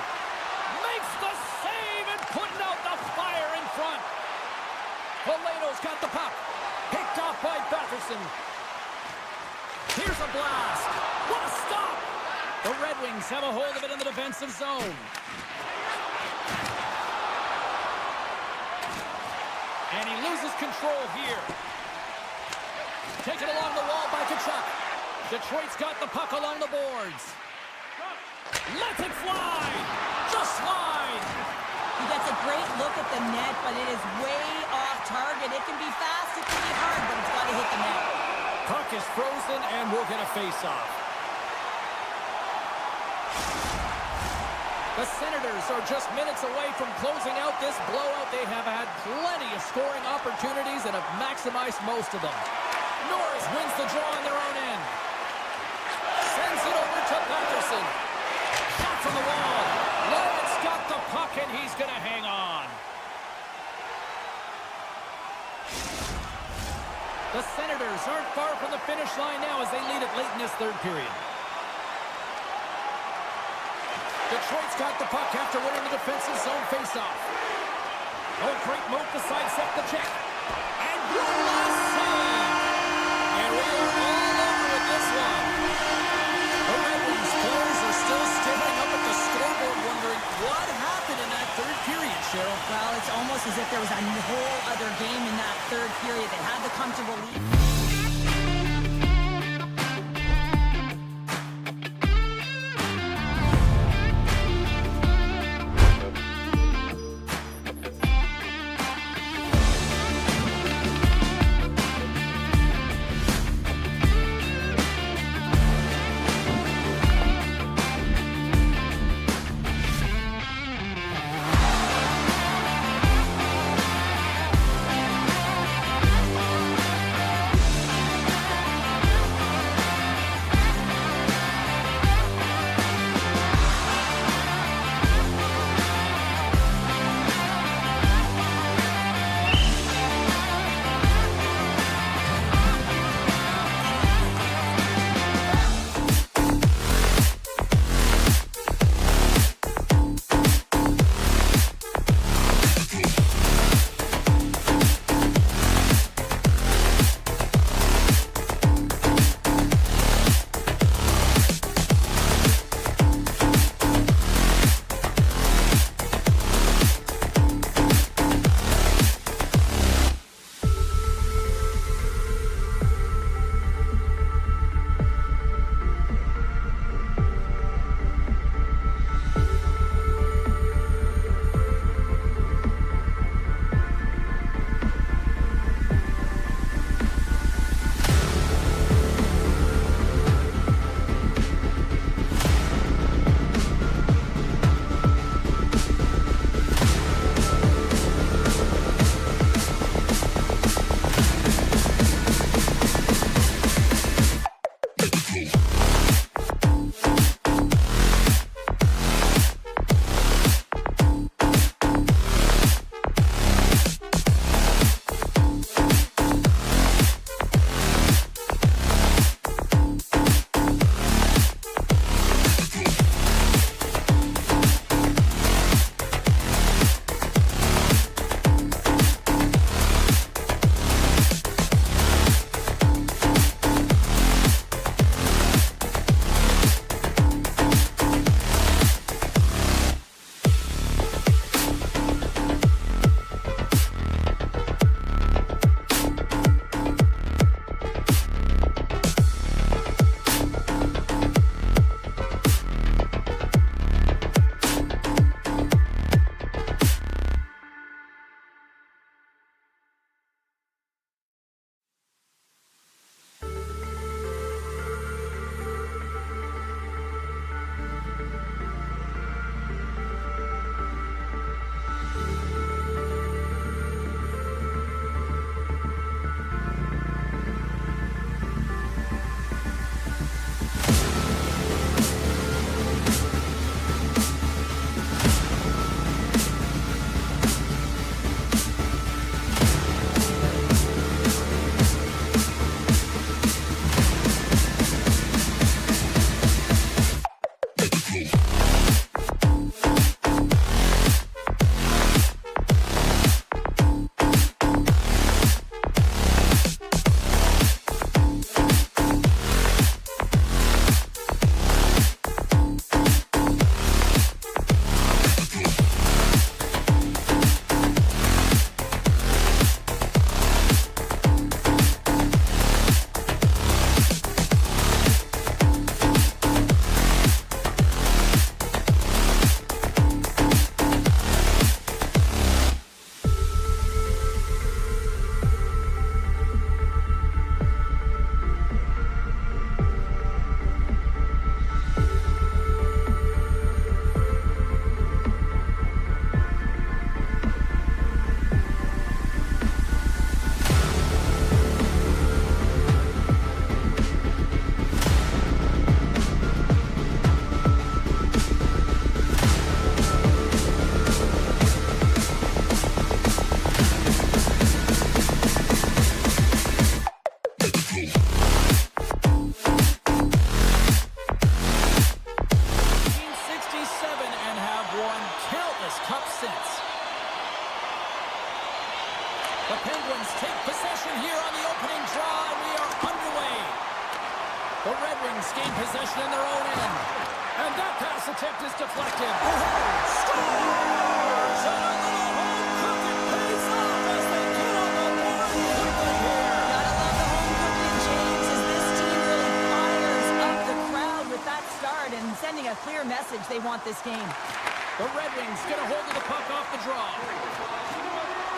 Makes the save and putting out the fire in front. Valeno's got the puck. Picked off by Batherson. Here's a blast. What a stop! The Red Wings have a hold of it in the defensive zone. And he loses control here. Taken along the wall by Tkachuk. Detroit's got the puck along the boards. Lets it fly! Just slide! He gets a great look at the net, but it is way off target. It can be fast, it can be hard, but it's got to hit the net. Puck is frozen, and we'll get a face-off. The Senators are just minutes away from closing out this blowout. They have had plenty of scoring opportunities and have maximized most of them. Norris wins the draw on their own end. Sends it over to Patterson. Shot from the wall. Lawrence got the puck, and he's going to hang on. The Senators aren't far from the finish line now as they lead it late in this third period. Detroit's got the puck after winning the defensive zone faceoff. Oh, great move to sidestep the check. And one last save. And we are all over with this one. The Red Wings players are still staring up at the scoreboard wondering what happened in that third period, Cheryl. Well, it's almost as if there was a whole other game in that third period. They had the comfortable lead. Wings gain possession in their own end. And that pass attempt is deflected. Scores! And a little home cooking pays off as they get on the board quickly here. Gotta love the home cooking, James, as this team really fires up the crowd with that start and sending a clear message they want this game. The Red Wings get a hold of the puck off the draw.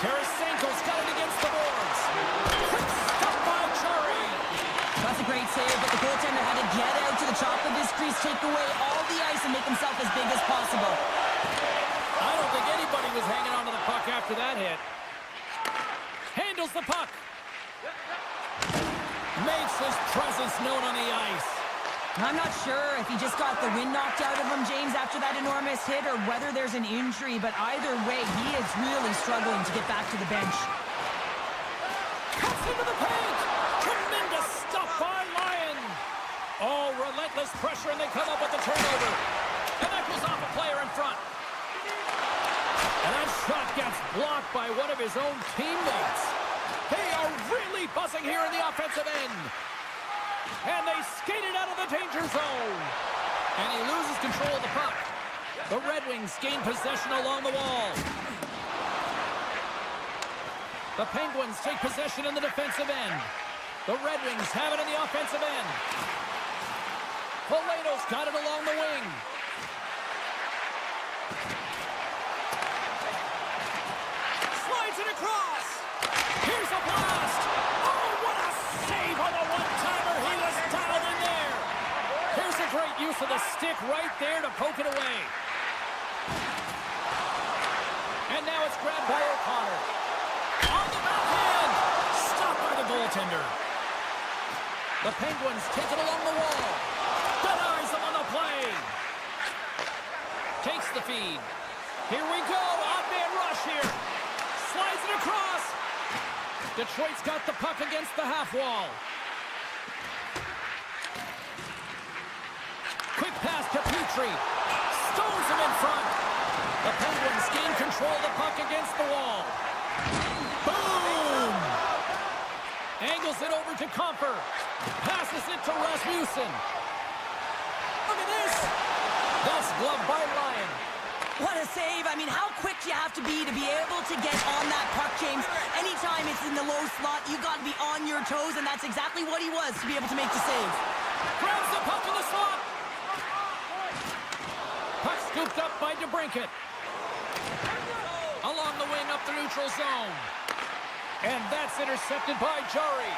Tarasenko's got it against the boards. Quick stop by Chari. That's a great save, but the goaltender had to get out to the top of his crease, take away all the ice, and make himself as big as possible. I don't think anybody was hanging on to the puck after that hit. Handles the puck. Makes his presence known on the ice. I'm not sure if he just got the wind knocked out of him, James, after that enormous hit, or whether there's an injury, but either way, he is really struggling to get back to the bench. Cuts into the paint. Tremendous stuff by Lyon. Oh, relentless pressure, and they come up with the turnover. And that goes off a player in front. And that shot gets blocked by one of his own teammates. They are really buzzing here in the offensive end. And they skate it out of the danger zone. And he loses control of the puck. The Red Wings gain possession along the wall. The Penguins take possession in the defensive end. The Red Wings have it in the offensive end. Poleto's got it along the wing. Slides it across. Here's a blast. Oh, what a save on the one-timer. He was dialed in there. Here's a great use of the stick right there to poke it away. And now it's grabbed by O'Connor. On the backhand. Stopped by the goaltender. The Penguins take it along the wall. Denies them on the play. Takes the feed. Here we go. Odd man rush here. Slides it across. Detroit's got the puck against the half wall. Quick pass to Petrie. Stones him in front. The Penguins gain control of the puck against the wall. Boom! Angles it over to Comfer. Passes it to Rasmussen. Look at this. That's gloved by Lyon. What a save. I mean, how quick you have to be able to get on that puck, James. Anytime it's in the low slot, you got to be on your toes, and that's exactly what he was to be able to make the save. Grabs the puck in the slot. Puck scooped up by DeBrincat. Along the wing up the neutral zone. And that's intercepted by Jari.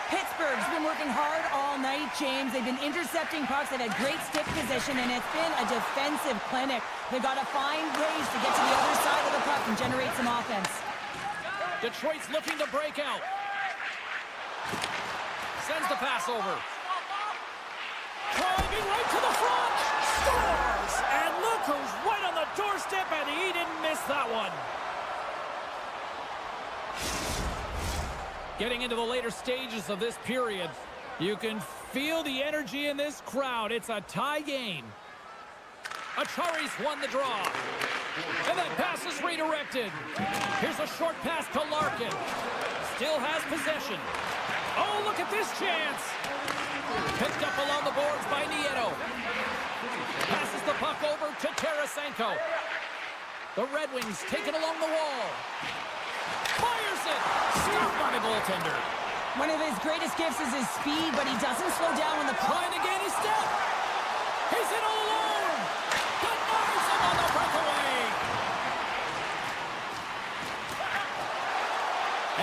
Pittsburgh's been working hard all night, James. They've been intercepting pucks. They've had great stick position, and it's been a defensive clinic. They've got to find ways to get to the other side of the puck and generate some offense. Detroit's looking to break out. Sends the pass over. Driving right to the front. Scores! And look who's right on the doorstep, and he didn't miss that one. Getting into the later stages of this period, you can feel the energy in this crowd. It's a tie game. Achari's won the draw. And that pass is redirected. Here's a short pass to Larkin. Still has possession. Oh, look at this chance. Picked up along the boards by Nieto. Passes the puck over to Tarasenko. The Red Wings take it along the wall. Fires it! Stopped by the goaltender. One of his greatest gifts is his speed, but he doesn't slow down when the puck... Trying to gain his step. He's in all alone. Denies him on the breakaway.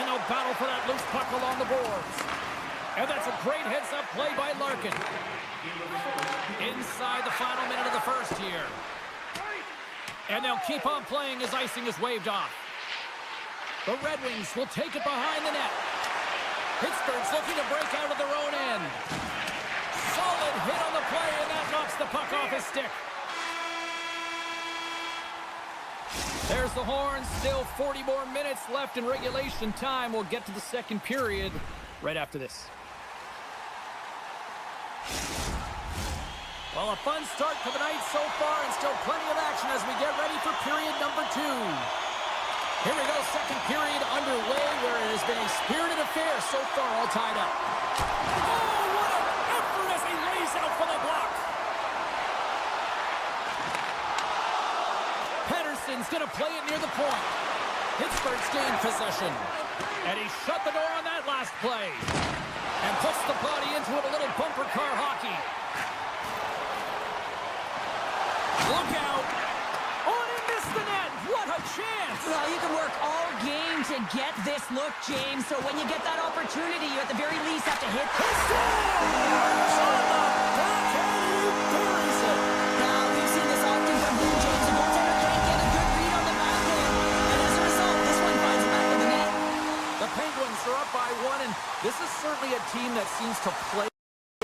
And no battle for that loose puck along the boards. And that's a great heads-up play by Larkin. Inside the final minute of the first here. And they'll keep on playing as icing is waved off. The Red Wings will take it behind the net. Pittsburgh's looking to break out of their own end. Solid hit on the play, and that knocks the puck off his stick. There's the horn. Still 40 more minutes left in regulation time. We'll get to the second period right after this. Well, a fun start to the night so far, and still plenty of action as we get ready for period number 2. Here we go, second period underway, where it has been a spirited affair so far, all tied up. Oh, what an effort as he lays out Edmonton's going to play it near the point. Pittsburgh's gained possession. And he shut the door on that last play. And puts the body into it, a little bumper car hockey. Look out. Oh, and he missed the net. What a chance. Well, you can work all game to get this look, James. So when you get that opportunity, you at the very least have to hit this. On the backhand, he buries it. Now, we've seen this often from Blue James. The goaltender can't get a good read on the backhand. And as a result, this one finds the back of the net. The Penguins are up by 1, and this is certainly a team that seems to play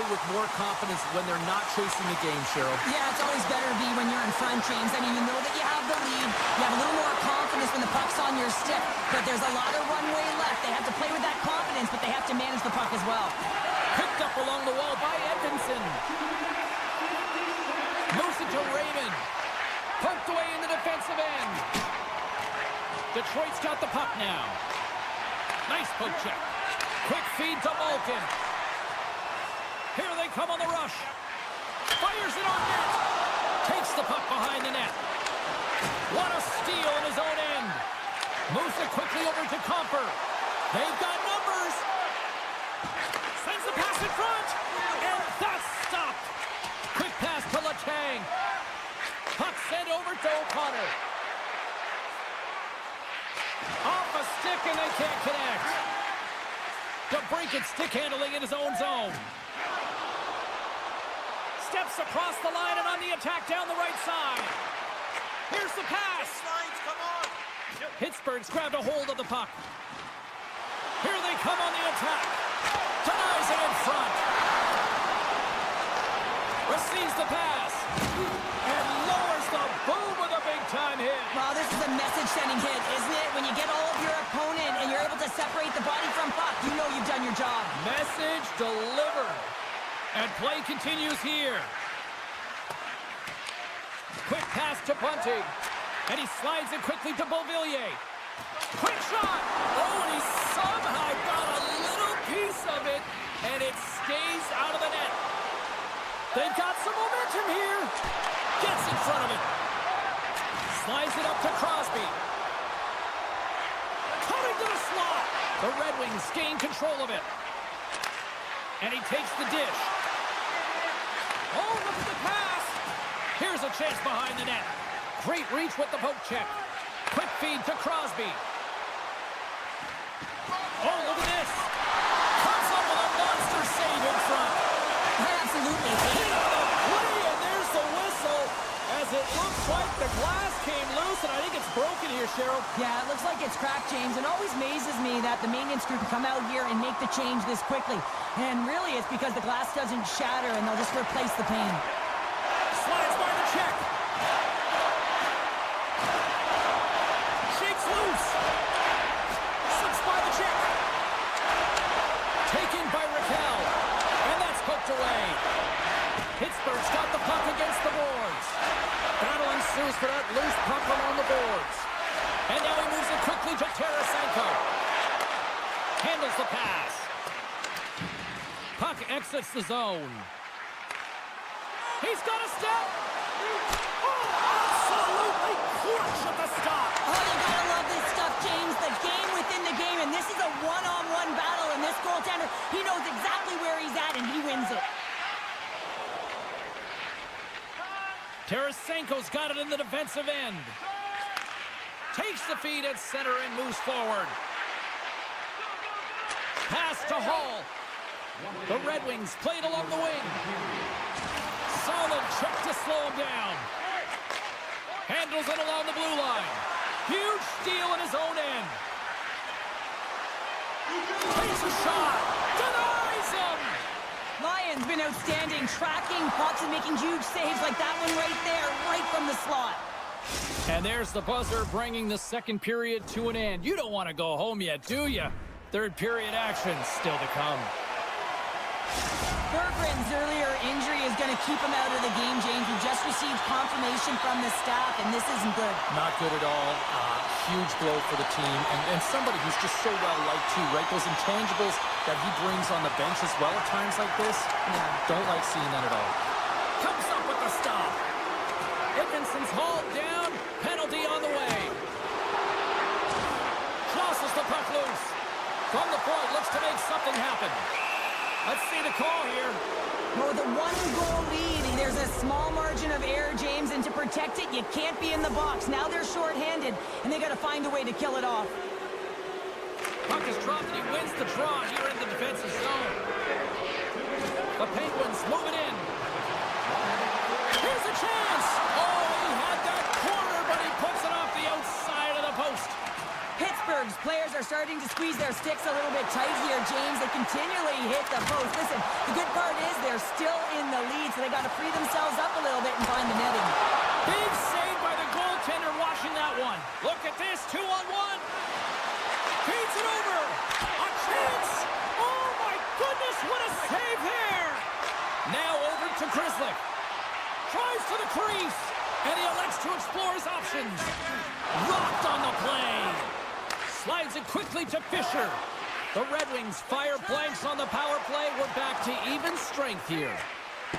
with more confidence when they're not chasing the game, Cheryl. Yeah, it's always better to be when you're in front, James. I mean, you know that you have the lead. You have a little more confidence when the puck's on your stick. But there's a lot of runway left. They have to play with that confidence, but they have to manage the puck as well. Picked up along the wall by Edmondson. Moves it to Raymond. Poked away in the defensive end. Detroit's got the puck now. Nice poke check. Quick feed to Malkin. Here they come on the rush. Fires it on net. Takes the puck behind the net. What a steal in his own end. Moves it quickly over to Comper. They've got numbers. Sends the pass in front. And that's stopped. Quick pass to Letang. Puck sent over to O'Connor. Off a stick and they can't connect. DeBrincat stick handling in his own zone. Steps across the line and on the attack down the right side. Here's the pass. Come on. Pittsburgh's grabbed a hold of the puck. Here they come on the attack. Denies it in front. Receives the pass. And lowers the boom with a big-time hit. Well, this is a message-sending hit, isn't it? When you get all of your opponent and you're able to separate the body from puck, you know you've done your job. Message delivered. And play continues here. Quick pass to Bunting. And he slides it quickly to Beauvillier. Quick shot. Oh, and he somehow got a little piece of it. And it stays out of the net. They've got some momentum here. Gets in front of it. Slides it up to Crosby. Cutting to the slot. The Red Wings gain control of it. And he takes the dish. Oh, look at the pass. Here's a chance behind the net. Great reach with the poke check. Quick feed to Crosby. Oh, look at this. Comes up with a monster save in front. Absolutely. Hit on the play, and there's the whistle. As it looks like the glass came loose, and I think it's broken here, Cheryl. Yeah, it looks like it's cracked, James. It always amazes me that the maintenance crew can come out here and make the change this quickly. And really, it's because the glass doesn't shatter, and they'll just replace the pane. Slides by the check. Shakes loose. Slips by the check. Taken by Raquel. And that's poked away. Pittsburgh's got the puck against the boards. Battle ensues for that loose puck along the boards. And now he moves it quickly to Tarasenko. Handles the pass. Puck exits the zone. He's got a step. Oh, absolutely clutch at the stop. Oh, you gotta love this stuff, James. The game within the game, and this is a one-on-one battle, and this goaltender, he knows exactly where he's at, and he wins it. Tarasenko's got it in the defensive end. Takes the feed at center and moves forward. Pass to Hall. The Red Wings played along the wing. Solid check to slow him down. Handles it along the blue line. Huge steal in his own end. Takes a shot. Denies him. Lions been outstanding, tracking pucks and making huge saves like that one right there, right from the slot. And there's the buzzer bringing the second period to an end. You don't want to go home yet, do you? Third period action still to come. Berggren's earlier injury is going to keep him out of the game, James. We just received confirmation from the staff, and this isn't good. Not good at all. Huge blow for the team. And somebody who's just so well-liked, too, right? Those intangibles that he brings on the bench as well at times like this, don't like seeing that at all. Comes up with the stop. Edmondson's hauled down. Penalty on the way. puck loose. From the point, looks to make something happen. Let's see the call here. Well, with a one-goal lead, there's a small margin of error, James, and to protect it, you can't be in the box. Now they're shorthanded, and they got to find a way to kill it off. Puck is dropped, and he wins the draw here in the defensive zone. The Penguins move it in. Here's a chance. Oh, he had that corner, but he puts it off the outside of the post. Pittsburgh's players are starting to squeeze their sticks a little bit tight here, James. They continually hit the post. Listen, the good part is they're still in the lead, so they got to free themselves up a little bit and find the netting. Big save by the goaltender watching that one. Look at this, 2-on-1. Feeds it over. A chance. Oh, my goodness, what a save there. Now over to Grizzly. Drives to the crease, and he elects to explore his options. Rocked on the play. Slides it quickly to Fisher. The Red Wings fire blanks on the power play. We're back to even strength here.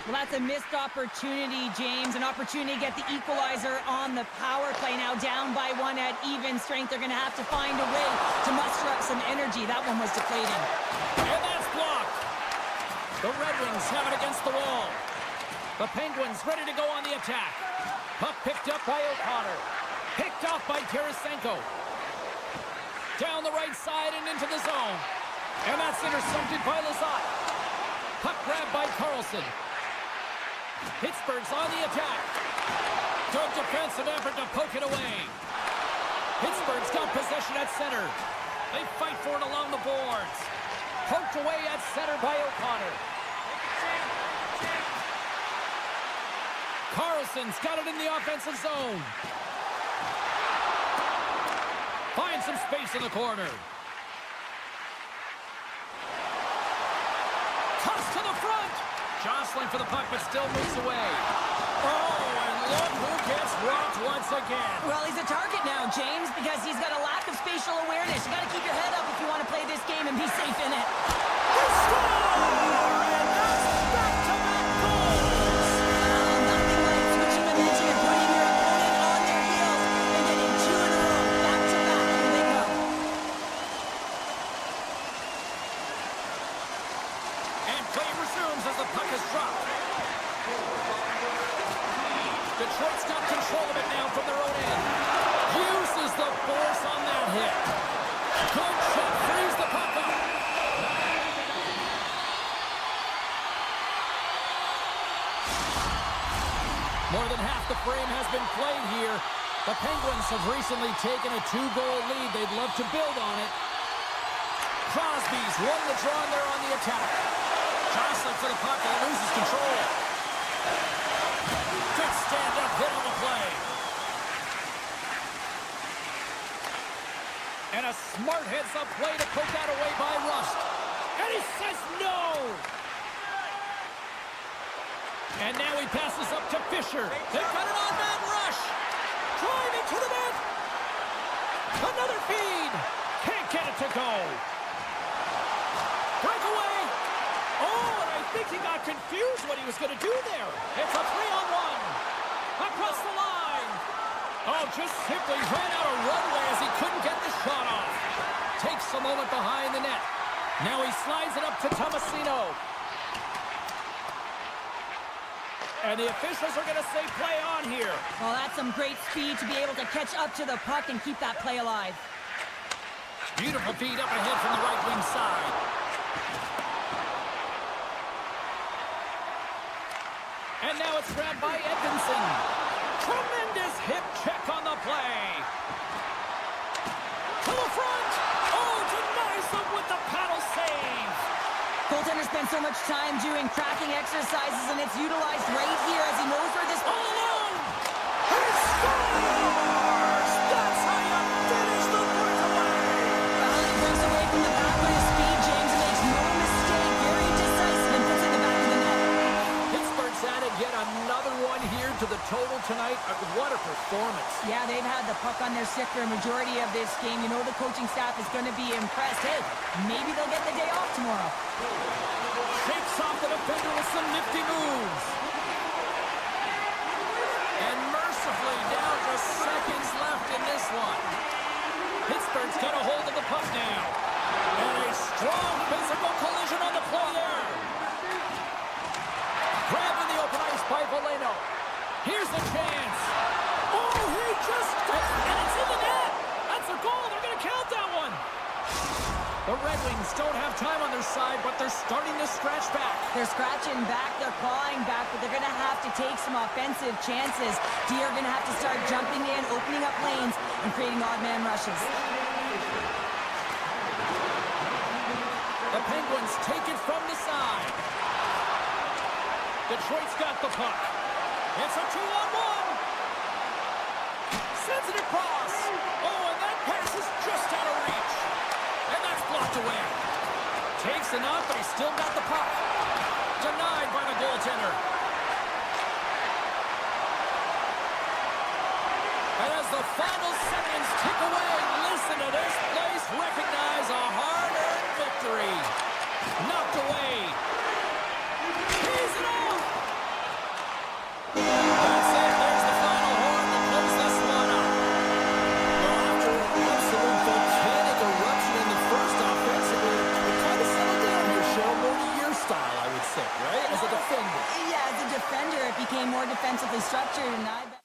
Well, that's a missed opportunity, James. An opportunity to get the equalizer on the power play. Now down by one at even strength. They're going to have to find a way to muster up some energy. That one was deflating. And that's blocked. The Red Wings have it against the wall. The Penguins ready to go on the attack. Puck picked up by O'Connor. Picked off by Tarasenko. Down the right side and into the zone. And that's intercepted by Lizotte. Puck grabbed by Carlson. Pittsburgh's on the attack. Good defensive effort to poke it away. Pittsburgh's got possession at center. They fight for it along the boards. Poked away at center by O'Connor. Carlson's got it in the offensive zone. Finds some space in the corner. Toss to the front. Jostling for the puck, but still moves away. Oh, and look who gets rocked once again. Well, he's a target now, James, because he's got a lack of spatial awareness. You got to keep your head up if you want to play this game and be safe in it. He scores! And that's back-to-back goals. Nothing like switching momentum and putting your opponent on their heels and getting two in a row, back-to-back. Here they go. And play resumes as the puck is dropped. Detroit's got control of it now from their own end. Uses the force on that hit. Good shot, frees the puck up. More than half the frame has been played here. The Penguins have recently taken a 2-goal lead. They'd love to build on it. Crosby's won the draw and they're on the attack. Jostling for the puck and loses control. Good stand-up hit on the play. And a smart heads-up play to poke that away by Rust. And he says no! And now he passes up to Fisher. They've got an on-man rush. Driving to the net. Another feed. Can't get it to go. Breakaway. Oh, and I think he got confused what he was going to do there. It's a 3-on-1. Across the line. Oh, just simply ran out of runway as he couldn't get the shot off. Takes a moment behind the net. Now he slides it up to Tomasino. And the officials are going to say play on here. Well, that's some great speed to be able to catch up to the puck and keep that play alive. Beautiful feed up ahead from the right wing side. And now it's grabbed by Edmondson. Tremendous hip check on the play. To the front. Oh, denies them with the paddle save. Goaltender spends so much time doing cracking exercises, and it's utilized right here as he knows where this All alone. He scores! That's how you finish the breakaway. Well, he breaks away from the back with his speed, James, and makes no mistake. Very decisive and puts it in the back of the net. Pittsburgh's added yet another one here to the total tonight. What a performance. Yeah, they've had the puck on their stick for a majority of this game. You know the coaching staff is going to be impressed. Hey, maybe they'll get the day off tomorrow. Shakes off the defender with some nifty moves. And mercifully, now just seconds left in this one. Pittsburgh's got a hold of the puck now. And a strong physical collision on the play there. Grabbed in the open ice by Valeno. Here's the chance. Oh, he just... And it's in the net. That's a goal. They're going to count that one. The Red Wings don't have time on their side, but they're starting to scratch back. They're scratching back, they're clawing back, but they're going to have to take some offensive chances. D are going to have to start jumping in, opening up lanes, and creating odd man rushes. The Penguins take it from the side. Detroit's got the puck. It's a 2-on-1. Sends it across. Oh, and that pass is just out of reach. And that's blocked away. Takes the knock, but he's still got the puck. Denied by the goaltender. And as the final seconds tick away, listen to this place recognize a hard-earned victory. Knocked away. Tees it off. That's it. There's the final horn to close this one up. Well, after an absolute volcanic eruption in the first offensively, it kind of settled down here, Cheryl. More to your style, I would say, right? As a defender. Yeah, as a defender, it became more defensively structured, and I...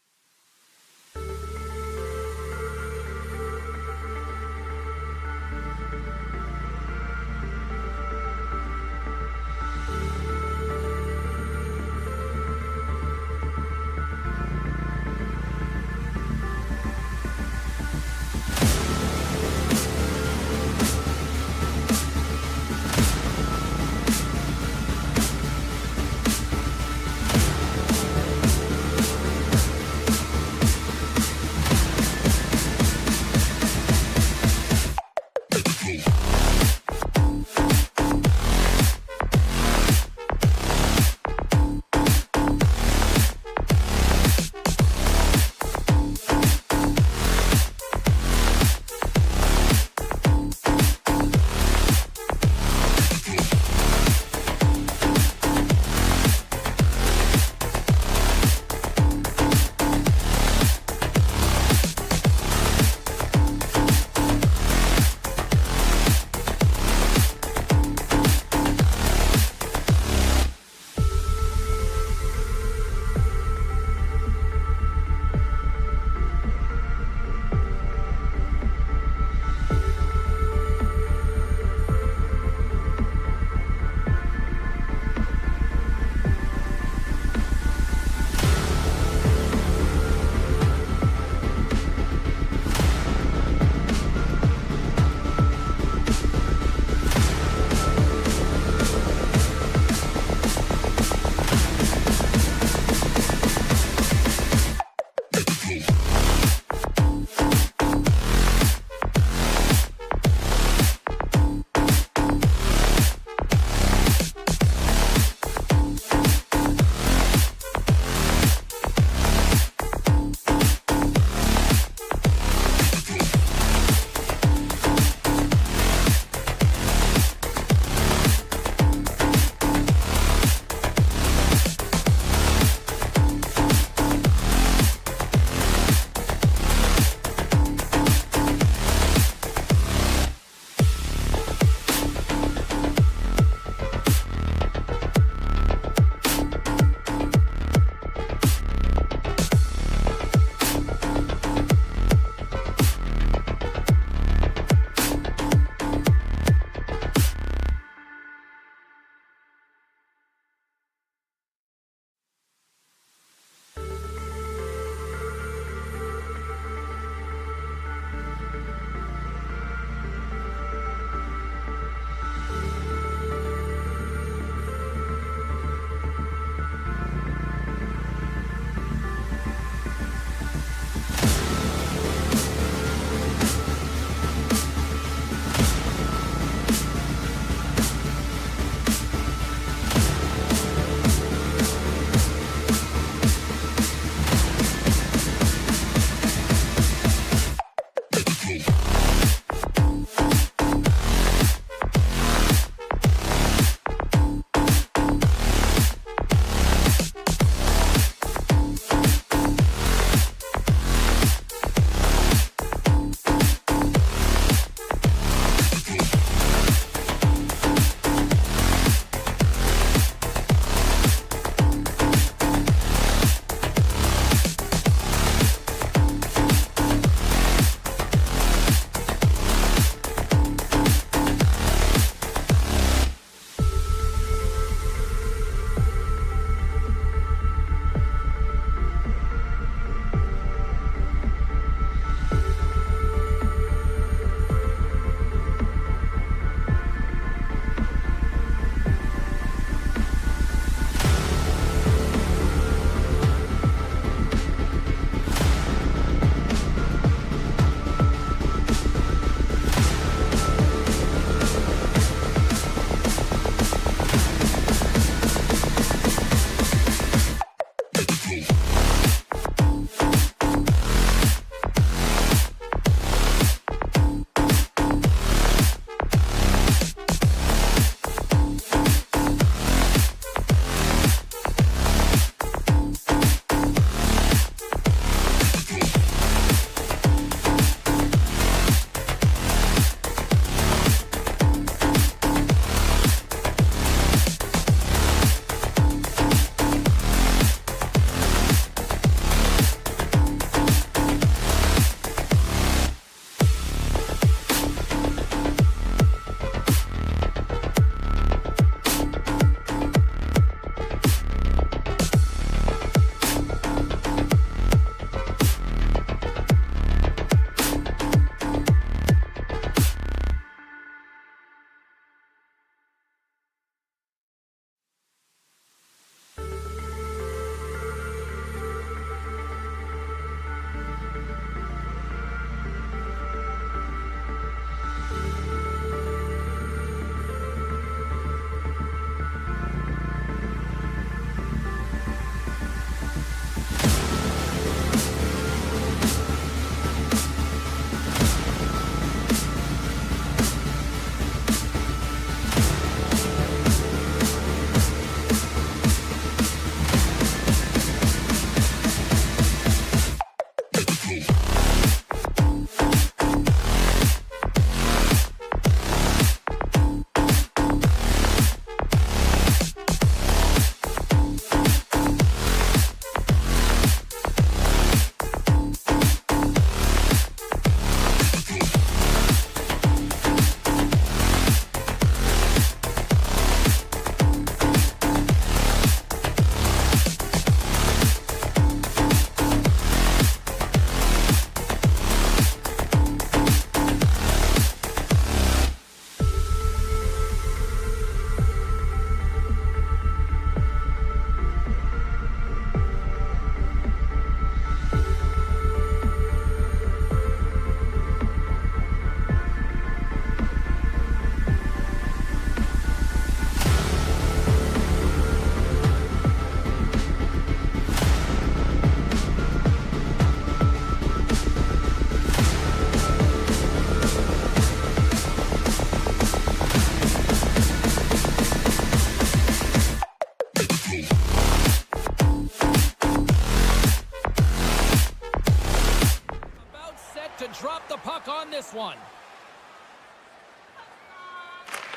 this one.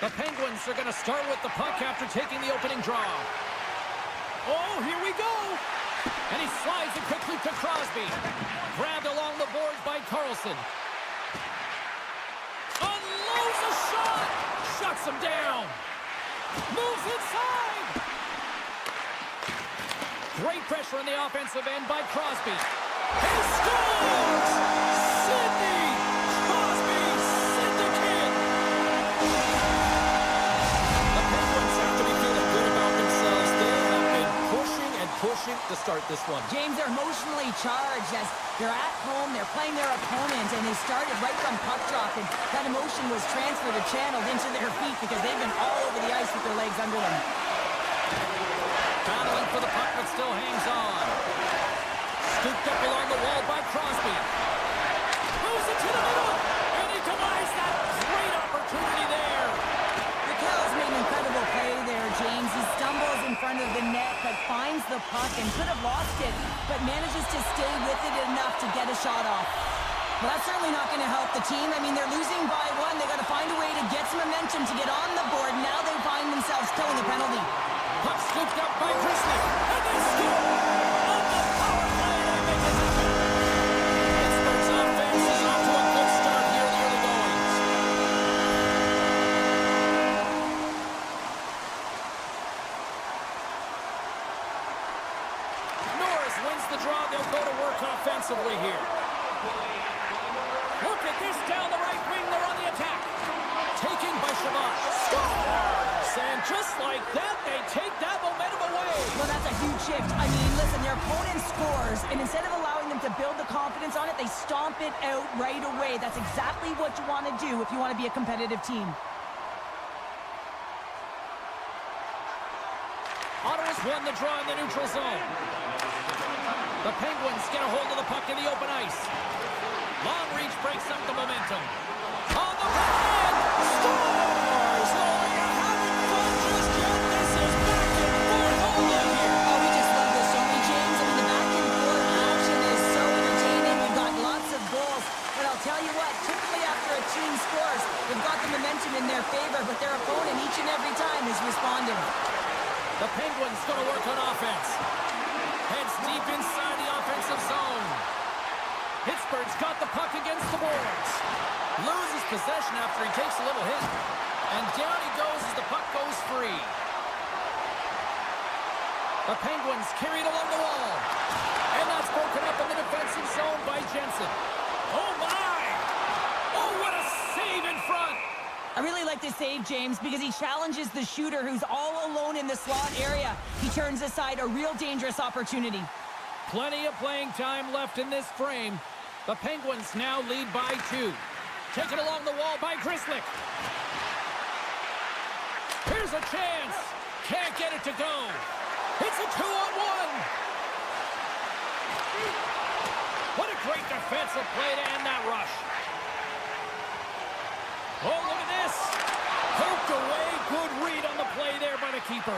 The Penguins are going to start with the puck after taking the opening draw. Oh, here we go. And he slides it quickly to Crosby. Grabbed along the boards by Carlson. Unloads a shot. Shuts him down. Moves inside. Great pressure on the offensive end by Crosby. He scores! Sidney Crosby, Syndicate! The Penguins have to be feeling good about themselves. They have been pushing to start this one. James, they're emotionally charged as they're at home, they're playing their opponent, and they started right from puck drop, and that emotion was transferred or channeled into their feet because they've been all over the ice with their legs under them. Battling for the puck, but still hangs on. Scooped up along the wall by Crosby. Moves it to the middle, and he denies that great opportunity there. McHale's made an incredible play there, James. He stumbles in front of the net, but finds the puck and could have lost it, but manages to stay with it enough to get a shot off. Well, that's certainly not going to help the team. I mean, they're losing by one. They got to find a way to get some momentum to get on the board. Now they find themselves killing a penalty. Puck scooped up by Grizzly, and they score on the power play. They make it happen. Pittsburgh's offense is off to a good start here in the early goings. Norris wins the draw. They'll go to work offensively here. Look at this down the right wing. They're on the attack. Taken by Shabbat. Scores! And just like that, they take that momentum away. Well, that's a huge shift. I mean, listen, their opponent scores, and instead of allowing them to build the confidence on it, they stomp it out right away. That's exactly what you want to do if you want to be a competitive team. Ottawa's won the draw in the neutral zone. The Penguins get a hold of the puck in the open ice. Long reach breaks up the momentum. On the backhand, scores! Oh, you haven't fun just yet. This is back and forth all in here. Oh, we just love this, don't we, James? I mean, the back and forth action is so entertaining. We've got lots of goals. But I'll tell you what, typically after a team scores, they've got the momentum in their favor, but their opponent each and every time is responding. The Penguins going to work on offense. Heads deep inside the offensive zone. Pittsburgh's got the puck against the boards. Loses possession after he takes a little hit. And down he goes as the puck goes free. The Penguins carried along the wall. And that's broken up in the defensive zone by Jensen. Oh, my! Oh, what a save in front! I really like this save, James, because he challenges the shooter who's all alone in the slot area. He turns aside a real dangerous opportunity. Plenty of playing time left in this frame. The Penguins now lead by 2. Taken along the wall by Grizzly. Here's a chance. Can't get it to go. It's a 2-on-1. What a great defensive play to end that rush. Oh, look at this. Poked away. Good read on the play there by the keeper.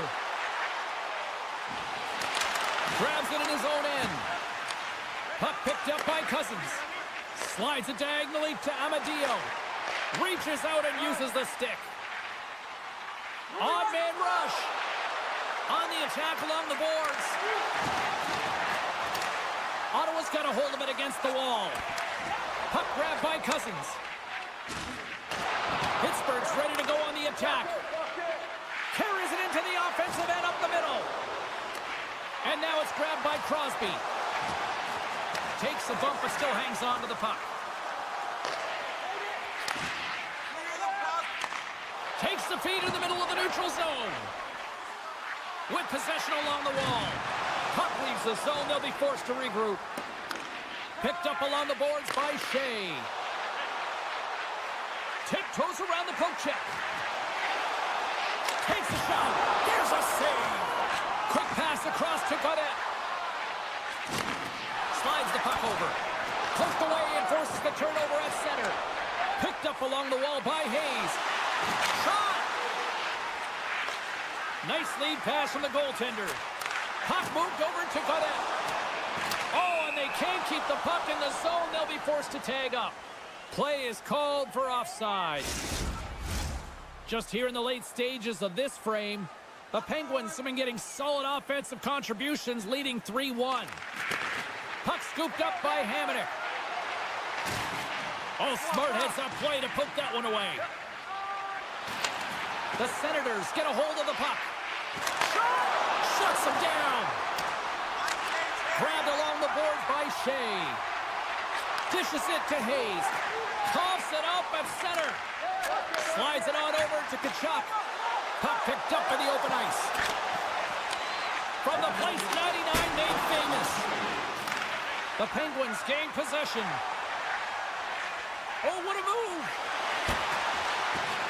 Grabs it in his own end. Puck picked up by Cousins. Slides it diagonally to Amadio. Reaches out and uses the stick. Odd man rush. On the attack along the boards. Ottawa's got a hold of it against the wall. Puck grabbed by Cousins. Pittsburgh's ready to go on the attack. Carries it into the offensive end up the middle. And now it's grabbed by Crosby. Takes the bump but still hangs on to the puck. Takes the feed in the middle of the neutral zone. With possession along the wall. Puck leaves the zone. They'll be forced to regroup. Picked up along the boards by Shea. Tiptoes around the poke check. Takes the shot. There's a save. Quick pass across to Godet. Slides the puck over. Poked away and forces the turnover at center. Picked up along the wall by Hayes. Shot! Nice lead pass from the goaltender. Puck moved over to Godet. Oh, and they can't keep the puck in the zone. They'll be forced to tag up. Play is called for offside. Just here in the late stages of this frame, the Penguins have been getting solid offensive contributions, leading 3-1. Puck scooped up by Hamonic. Oh, smart heads-up play to poke that one away. The Senators get a hold of the puck. Shuts them down. Grabbed along the boards by Shea. Dishes it to Hayes. Coughs it up at center. Slides it on over to Tkachuk. Puck picked up in the open ice. From the place 99 made famous. The Penguins gain possession. Oh, what a move!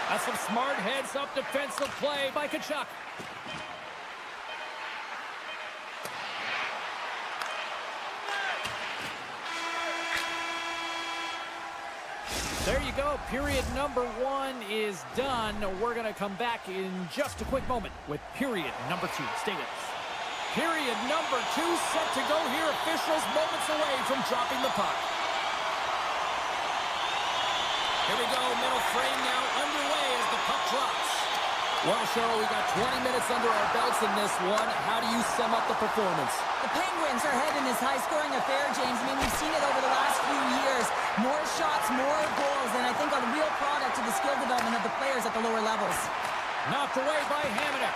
That's some smart heads-up defensive play by Tkachuk. There you go. Period number 1 is done. We're going to come back in just a quick moment with period number 2. Stay with us. Period number 2 set to go here. Officials moments away from dropping the puck. Here we go. Middle frame now underway as the puck drops. Well, Cheryl, we got 20 minutes under our belts in this one. How do you sum up the performance? The Penguins are ahead in this high-scoring affair, James. I mean, we've seen it over the last few years. More shots, more goals, and I think a real product of the skill development of the players at the lower levels. Knocked away by Hamonic.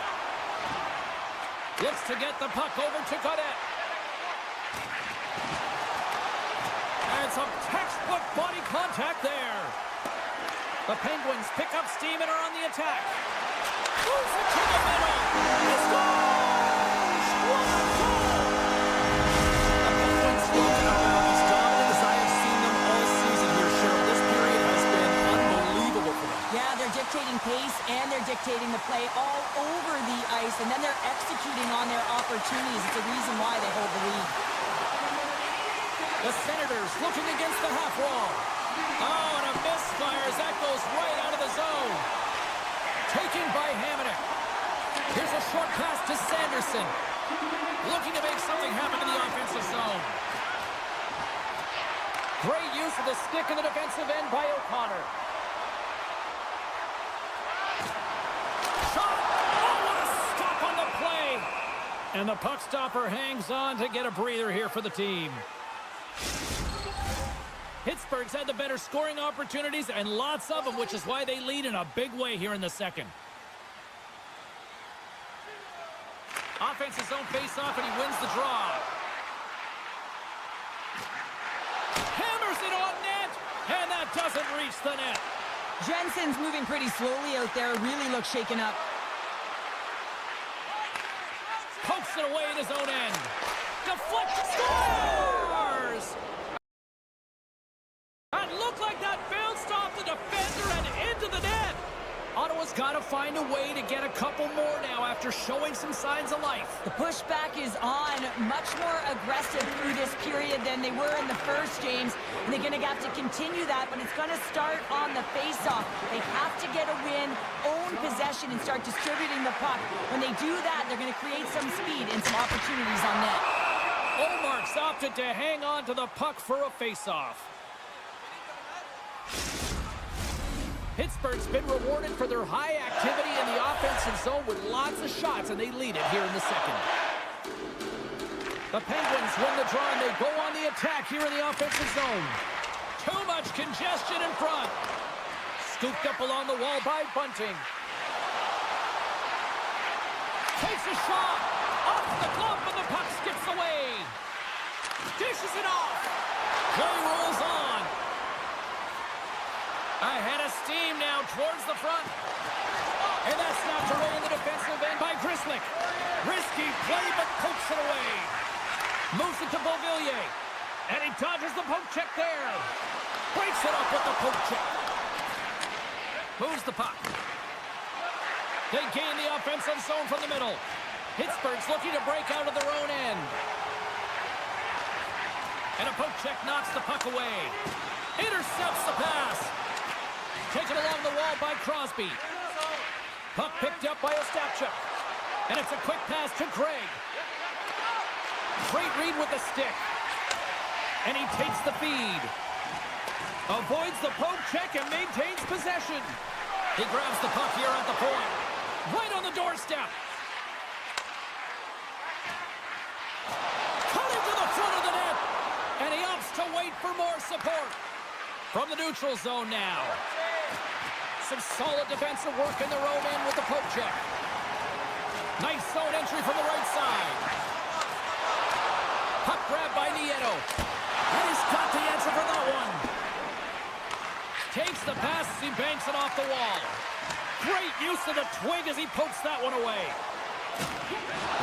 Looks to get the puck over to Gaudette. And some textbook body contact there. The Penguins pick up steam and are on the attack. Moves it to the middle. He scores! What a goal! The Penguins look about as dominant as I have seen them all season here, Cheryl. This period has been unbelievable for them. Yeah, they're dictating pace and they're dictating the play all over the ice, and then they're executing on their opportunities. It's a reason why they hold the lead. The Senators looking against the half wall. Oh, and a misfire as that goes right out of the zone. Taken by Hamonic. Here's a short pass to Sanderson. Looking to make something happen in the offensive zone. Great use of the stick in the defensive end by O'Connor. Shot! Oh, what a stop on the play! And the puck stopper hangs on to get a breather here for the team. Pittsburgh's had the better scoring opportunities and lots of them, which is why they lead in a big way here in the second. Offense's zone face-off, and he wins the draw. Hammers it on net, and that doesn't reach the net. Jensen's moving pretty slowly out there, really looks shaken up. Pokes it away at his own end. Deflected, scores! That looked like that bounced off the defender and into the net. Ottawa's got to find a way to get a couple more now after showing some signs of life. The pushback is on, much more aggressive through this period than they were in the first, James. And they're going to have to continue that, but it's going to start on the face-off. They have to get a win, own possession, and start distributing the puck. When they do that, they're going to create some speed and some opportunities on net. Olmark's opted to hang on to the puck for a face-off. Pittsburgh's been rewarded for their high activity in the offensive zone with lots of shots, and they lead it here in the second. The Penguins win the draw, and they go on the attack here in the offensive zone. Too much congestion in front. Scooped up along the wall by Bunting. Takes a shot. Off the glove, and the puck skips away. Dishes it off. Play rolls on. Ahead of steam now towards the front. And that's knocked away in the defensive end by Grzelcyk. Risky play, but pokes it away. Moves it to Beauvillier. And he dodges the poke check there. Breaks it up with the poke check. Moves the puck. They gain the offensive zone from the middle. Pittsburgh's looking to break out of their own end. And a poke check knocks the puck away. Intercepts the pass. Taken along the wall by Crosby. Puck picked up by Ostapchuk. And it's a quick pass to Craig. Great read with the stick. And he takes the feed. Avoids the poke check and maintains possession. He grabs the puck here at the point. Right on the doorstep. Cutting to the front of the net. And he opts to wait for more support. From the neutral zone now. Some solid defensive work in the road in with the poke check. Nice zone entry from the right side. Puck grab by Nieto. And he's got the answer for that one. Takes the pass as he banks it off the wall. Great use of the twig as he pokes that one away.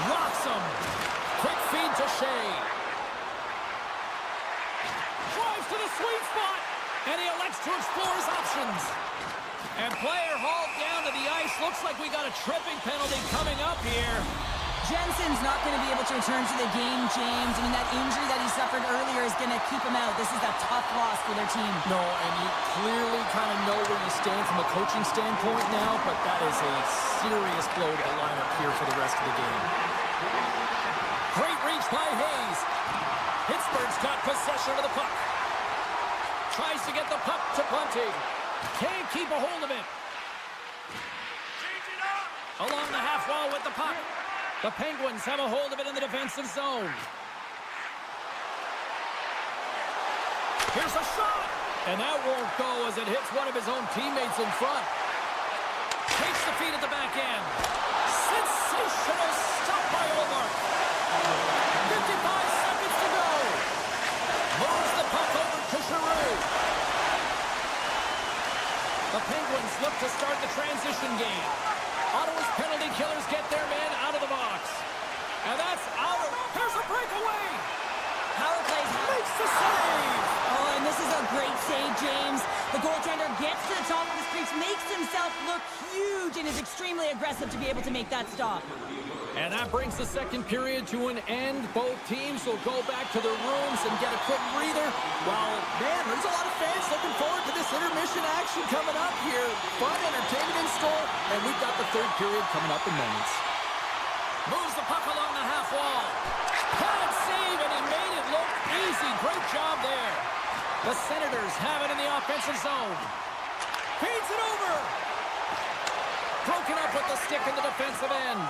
Rocks him. Quick feed to Shea. Drives to the sweet spot. And he elects to explore his options. And player hauled down to the ice. Looks like we got a tripping penalty coming up here. Jensen's not going to be able to return to the game, James. I mean, that injury that he suffered earlier is going to keep him out. This is a tough loss for their team. No, and you clearly kind of know where you stand from a coaching standpoint now, but that is a serious blow to the lineup here for the rest of the game. Great reach by Hayes. Pittsburgh's got possession of the puck. Tries to get the puck to Bunting. Can't keep a hold of it. Along the half wall with the puck. The Penguins have a hold of it in the defensive zone. Here's a shot. And that won't go as it hits one of his own teammates in front. Takes the feed at the back end. Sensational stop by Omar. 55 seconds to go. Moves the puck over to Giroux. The Penguins look to start the transition game. Ottawa's penalty killers get their man out of the box. And that's out. Here's a breakaway. Power plays. Makes the save. Oh, and this is a great save, James. The goaltender gets to the top of his crease, makes himself look huge, and is extremely aggressive to be able to make that stop. And that brings the second period to an end. Both teams will go back to their rooms and get a quick breather. Well, man, there's a lot of fans looking forward to this intermission action coming up here. Fun entertainment in store, and we've got the third period coming up in moments. Moves the puck along the half wall. Bad save, and he made it look easy. Great job there. The Senators have it in the offensive zone. Feeds it over. Broken up with the stick in the defensive end.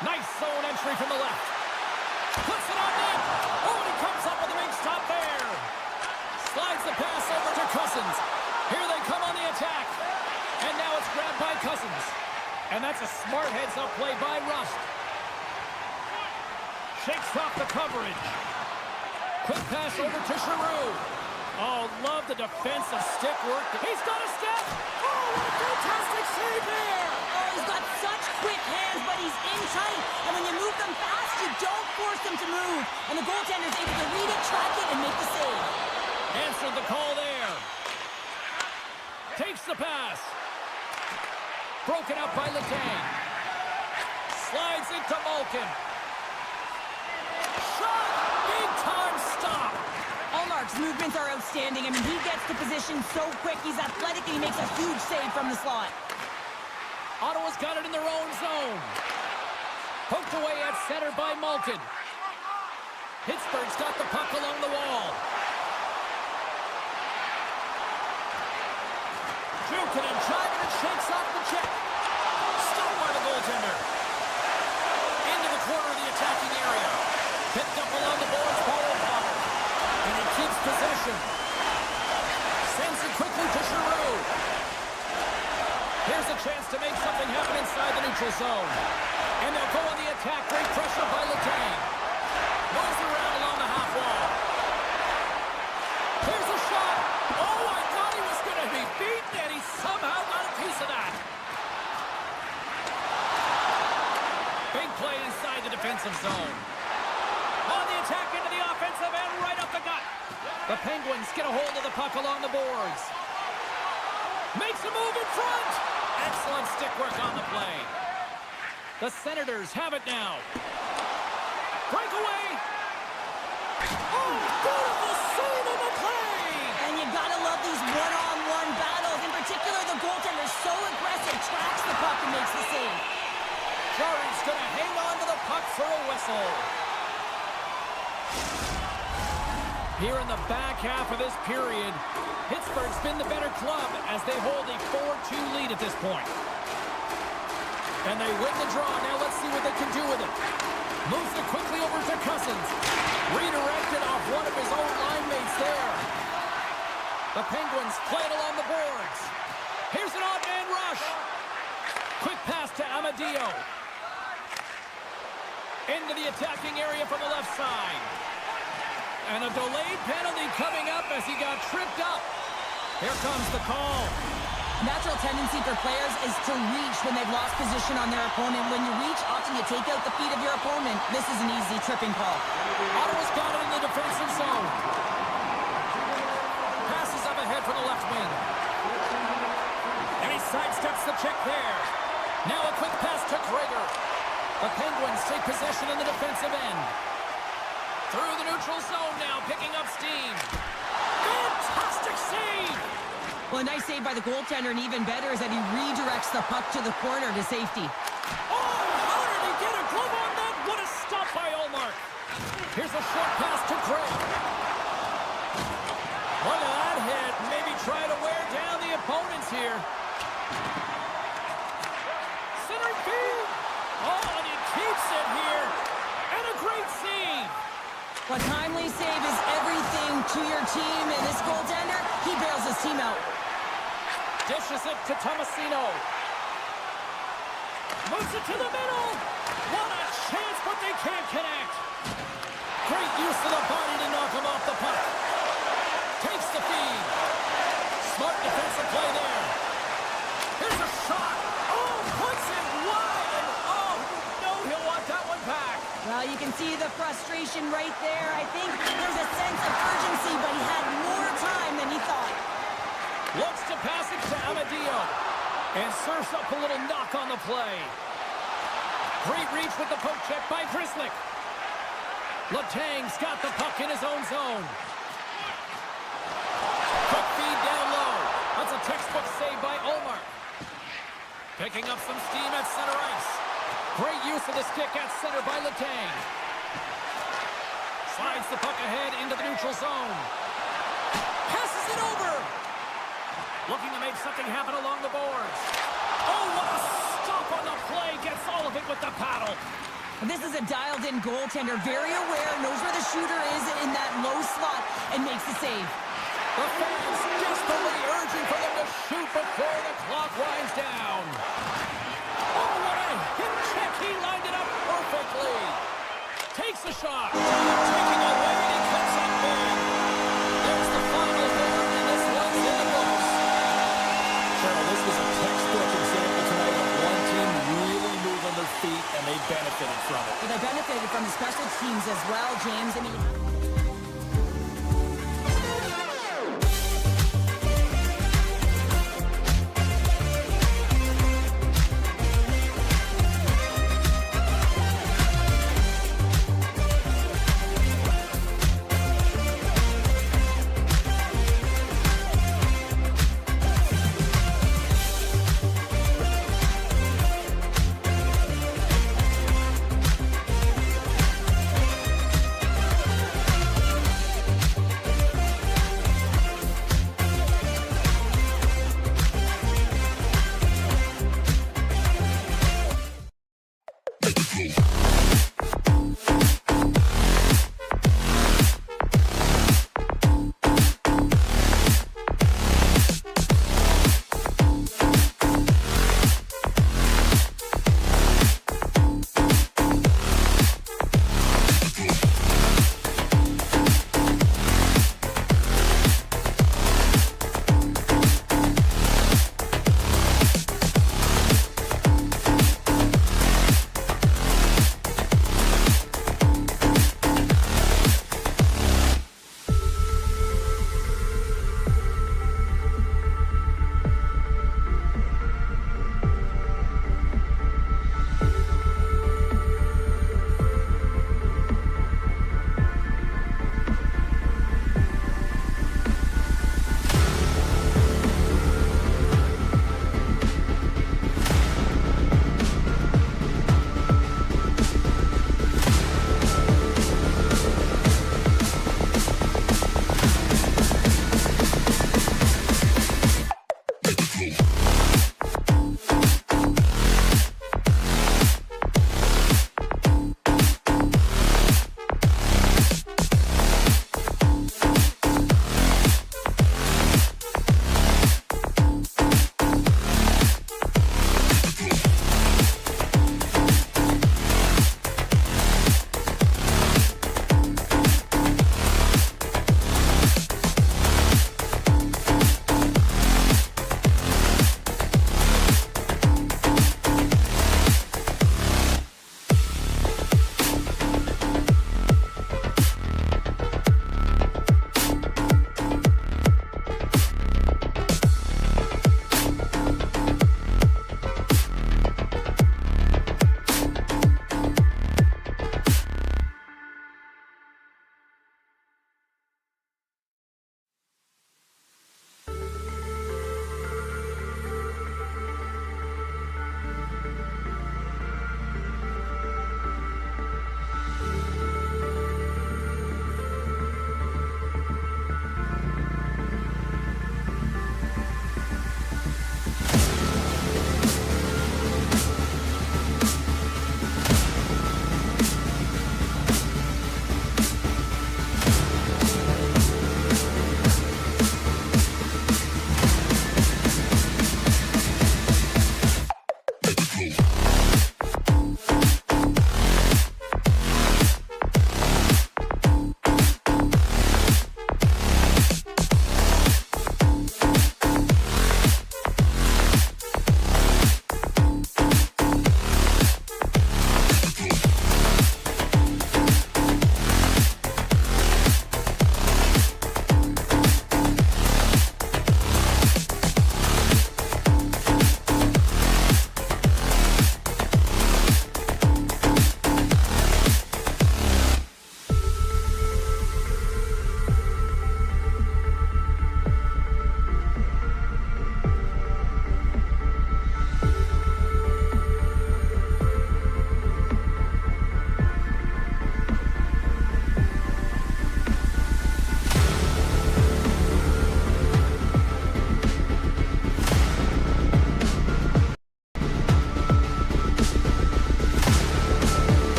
Nice zone entry from the left. Puts it on net. Oh, and he comes up with a big stop there. Slides the pass over to Cousins. Here they come on the attack. And now it's grabbed by Cousins. And that's a smart heads-up play by Rust. Shakes off the coverage. Quick pass over to Giroux. Oh, love the defensive stick work. He's got a step. Oh, what a fantastic save there. Oh, he's got such quick hands, but he's in tight. And when you move them fast, you don't force them to move. And the goaltender's able to read it, track it, and make the save. Answered the call there. Takes the pass. Broken up by Letang. Slides into Malkin. Shot! Big time stop. Allmark's movements are outstanding. I mean, he gets to position so quick. He's athletic, and he makes a huge save from the slot. Ottawa's got it in their own zone. Poked away at center by Malkin. Pittsburgh's got the puck along the wall. Jukin and driving and shakes off the check. Stopped by the goaltender. Into the corner of the attacking area. Picked up along the boards by O'Connor. And he keeps possession. Sends it quickly to Giroux. Here's a chance to make something happen inside the neutral zone. And they'll go on the attack. Great pressure by Letang. Moves around along the half wall. Here's a shot. Oh, I thought he was going to be beaten, and he somehow got a piece of that. Big play inside the defensive zone. On the attack into the offensive end, right up the gut. The Penguins get a hold of the puck along the boards. Makes a move in front. Excellent stick work on the play. The Senators have it now. Breakaway. Oh, beautiful save on the play. And you gotta love these one-on-one battles. In particular, the goaltender's so aggressive, tracks the puck and makes the save. Jarry's gonna hang on to the puck for a whistle. Here in the back half of this period, Pittsburgh's been the better club as they hold a 4-2 lead at this point. And they win the draw. Now let's see what they can do with it. Moves it quickly over to Cousins. Redirected off one of his own line mates there. The Penguins play it along the boards. Here's an odd man rush. Quick pass to Amadio. Into the attacking area from the left side. And a delayed penalty coming up as he got tripped up. Here comes the call. Natural tendency for players is to reach when they've lost position on their opponent. When you reach, often you take out the feet of your opponent. This is an easy tripping call. Ottawa's got it in the defensive zone. Passes up ahead for the left wing. And he sidesteps the check there. Now a quick pass to Gregor. The Penguins take possession in the defensive end. Through the neutral zone now, picking up steam. Fantastic save! Well, a nice save by the goaltender, and even better is that he redirects the puck to the corner to safety. Oh, how did he get a glove on that? What a stop by Ullmark. Here's a short pass to Gray. Look at that hit. Maybe try to wear down the opponents here. Center field. Oh, and he keeps it here. And a great save. A timely save is everything to your team, and this goaltender, he bails his team out. Dishes it to Tomasino. Moves it to the middle. What a chance, but they can't connect. Great use of the body to knock him off the puck. Takes the feed. Smart defensive play there. Here's a shot. Oh, puts it wide. Oh, no, he'll want that one back. Well, you can see the frustration right there. I think there's a sense of urgency, but he had more time than he thought. Looks to pass it to Amadio. And serves up a little knock on the play. Great reach with the poke check by Grzelcyk. Letang's got the puck in his own zone. Quick feed down low. That's a textbook save by Ullmark. Picking up some steam at center ice. Great use of the stick at center by Letang. Slides the puck ahead into the neutral zone. Passes it over. Looking to make something happen along the boards. Oh, what a stop on the play. Gets all of it with the paddle. This is a dialed-in goaltender, very aware, knows where the shooter is in that low slot, and makes the save. The fans desperately urging for them to shoot before the clock winds down. Oh, what a hip check. He lined it up perfectly. Takes a shot. Taking away, and he cuts up big. There's the final third, and this one's in the books. Cheryl, this was a textbook example tonight of one team really moving their feet, and they benefited from it. But they benefited from the special teams as well, James. I mean,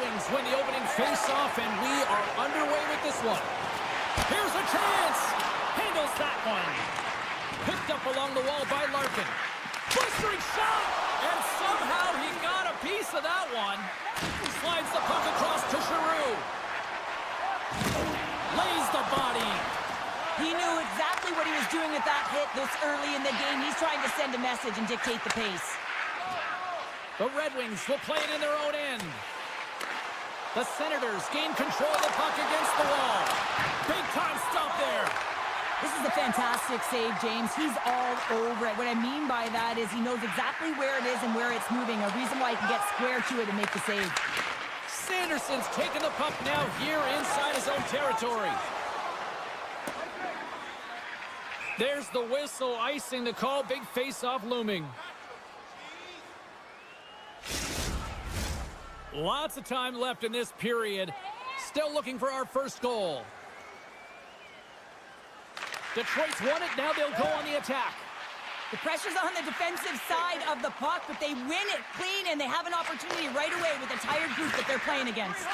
Wings win the opening face-off, and we are underway with this one. Here's a chance. Handles that one. Picked up along the wall by Larkin. Blistering shot, and somehow he got a piece of that one. Slides the puck across to Giroux. Lays the body. He knew exactly what he was doing with that hit this early in the game. He's trying to send a message and dictate the pace. The Red Wings will play it in their own end. The Senators gain control of the puck against the wall. Big time stop there. This is a fantastic save, James. He's all over it. What I mean by that is he knows exactly where it is and where it's moving. A reason why he can get square to it and make the save. Sanderson's taking the puck now here inside his own territory. There's the whistle, icing the call. Big face-off looming. Lots of time left in this period. Still looking for our first goal. Detroit's won it. Now they'll go on the attack. The pressure's on the defensive side of the puck, but they win it clean, and they have an opportunity right away with the tired group that they're playing against.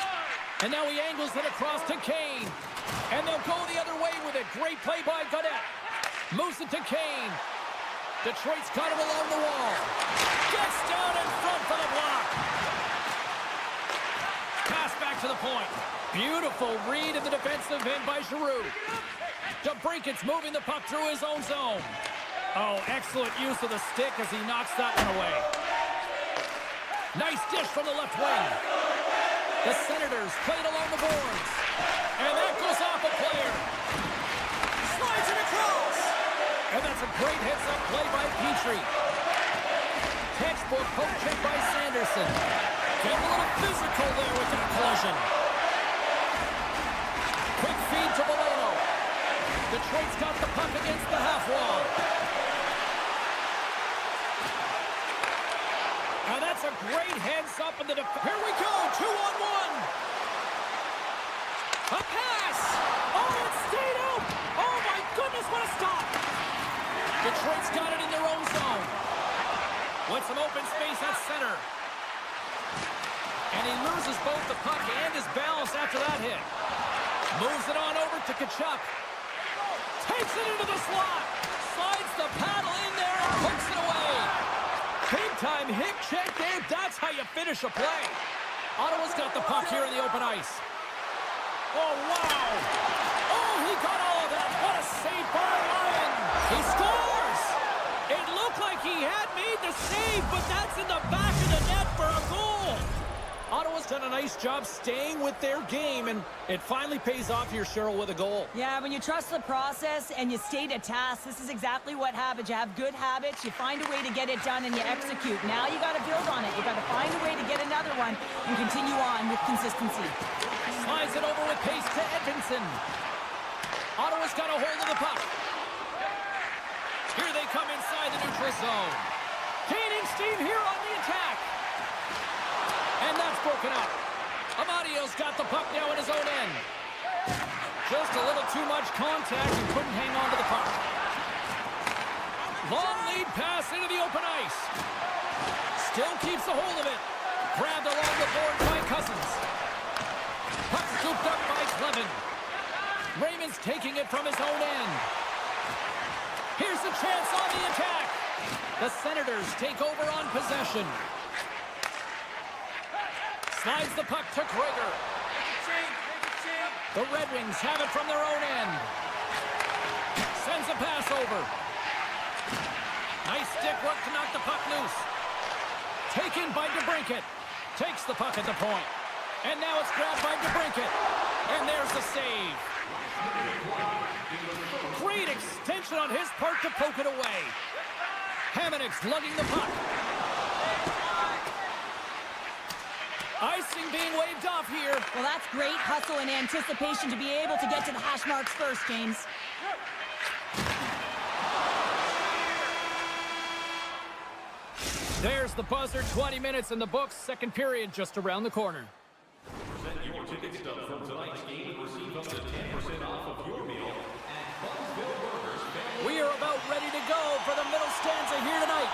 And now he angles it across to Kane. And they'll go the other way with it. Great play by Godet. Moves it to Kane. Detroit's got him along the wall. Gets down in front for the block. Pass back to the point. Beautiful read in the defensive end by Giroux. DeBrincat's moving the puck through his own zone. Oh, excellent use of the stick as he knocks that one away. Nice dish from the left wing. The Senators played along the boards. And that goes off a player. Slides it across. And that's a great heads-up play by Petrie. Textbook poke check by Sanderson. Getting a little physical there with that collision. Quick feed to Boleno. Detroit's got the puck against the half wall. And that's a great heads-up in the defense. Here we go, 2-on-1. A pass. Oh, it stayed out. Oh, my goodness, what a stop. Detroit's got it in their own zone. With some open space at center. And he loses both the puck and his balance after that hit. Moves it on over to Tkachuk. Takes it into the slot. Slides the paddle in there and hooks it away. Big time hip check there. That's how you finish a play. Ottawa's got the puck here in the open ice. Oh, wow. Oh, he got all of that. What a save by Ryan. He scores. It looked like he had made the save, but that's in the back of the net for a goal. Ottawa's done a nice job staying with their game, and it finally pays off here, Cheryl, with a goal. Yeah, when you trust the process and you stay to task, this is exactly what happens. You have good habits, you find a way to get it done, and you execute. Now you got to build on it. You got to find a way to get another one and continue on with consistency. Slides it over with pace to Edmondson. Ottawa's got a hold of the puck. Here they come inside the neutral zone. Gaining steam here on the attack. And that's broken up. Amadio's got the puck now in his own end. Just a little too much contact and couldn't hang on to the puck. Long lead pass into the open ice. Still keeps a hold of it. Grabbed along the board by Cousins. Puck scooped up by Clevin. Raymond's taking it from his own end. Here's the chance on the attack. The Senators take over on possession. Slides the puck to Krieger. The Red Wings have it from their own end. Sends a pass over. Nice stick work to knock the puck loose. Taken by DeBrincat. Takes the puck at the point. And now it's grabbed by DeBrincat. And there's the save. Great extension on his part to poke it away. Hamonic's lugging the puck. Icing being waved off here. Well, that's great hustle and anticipation to be able to get to the hash marks first, James. There's the buzzer. 20 minutes in the books. Second period just around the corner. Present your ticket stub from tonight's game and receive up to 10% off of your meal at Buzzville Burgers. We are about ready to go for the middle stanza here tonight.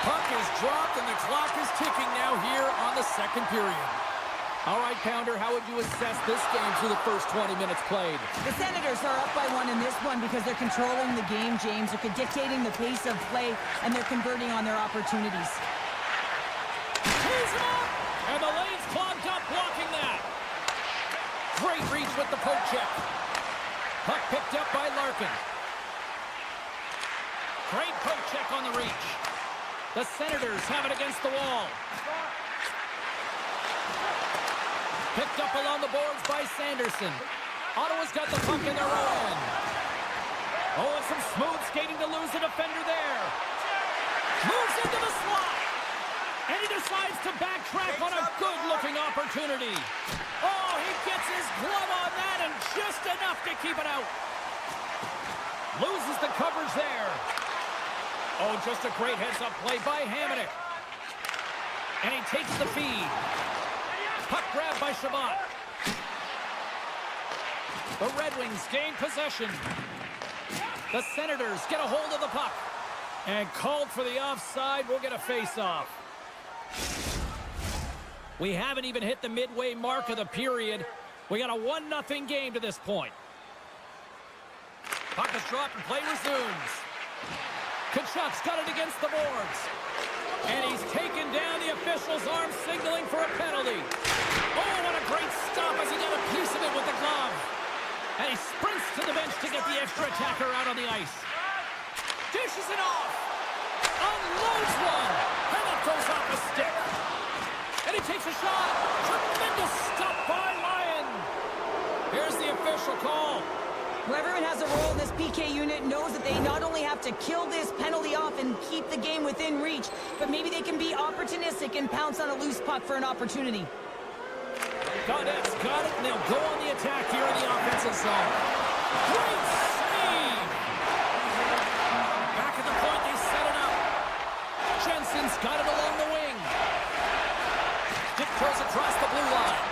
Puck is dropped, and the clock is ticking now here on the second period. All right, Pounder, how would you assess this game through the first 20 minutes played? The Senators are up by 1 in this one because they're controlling the game, James. They're dictating the pace of play, and they're converting on their opportunities. He's up! And the lane's clogged up, blocking that. Great reach with the poke check. Puck picked up by Larkin. Great poke check on the reach. The Senators have it against the wall. Picked up along the boards by Sanderson. Ottawa's got the puck in their own end. Oh, and some smooth skating to lose the defender there. Moves into the slot. And he decides to backtrack on a good-looking opportunity. Oh, he gets his glove on that and just enough to keep it out. Loses the coverage there. Oh, just a great heads-up play by Hamonic. And he takes the feed. Puck grab by Shabbat. The Red Wings gain possession. The Senators get a hold of the puck. And called for the offside. We'll get a face-off. We haven't even hit the midway mark of the period. We got a 1-0 game to this point. Puck is dropped and play resumes. Kachuk's got it against the boards. And he's taken down the official's arm, signaling for a penalty. Oh, what a great stop as he got a piece of it with the glove. And he sprints to the bench to get the extra attacker out on the ice. Dishes it off. Unloads one. And it goes off a stick. And he takes a shot. Tremendous stop by Lyon. Here's the official call. Whoever has a role in this PK unit knows that they not only have to kill this penalty off and keep the game within reach, but maybe they can be opportunistic and pounce on a loose puck for an opportunity. Gaudette's got it, and they'll go on the attack here in the offensive zone. Great save! Back at the point, they set it up. Jensen's got it along the wing. Dick throws across the blue line.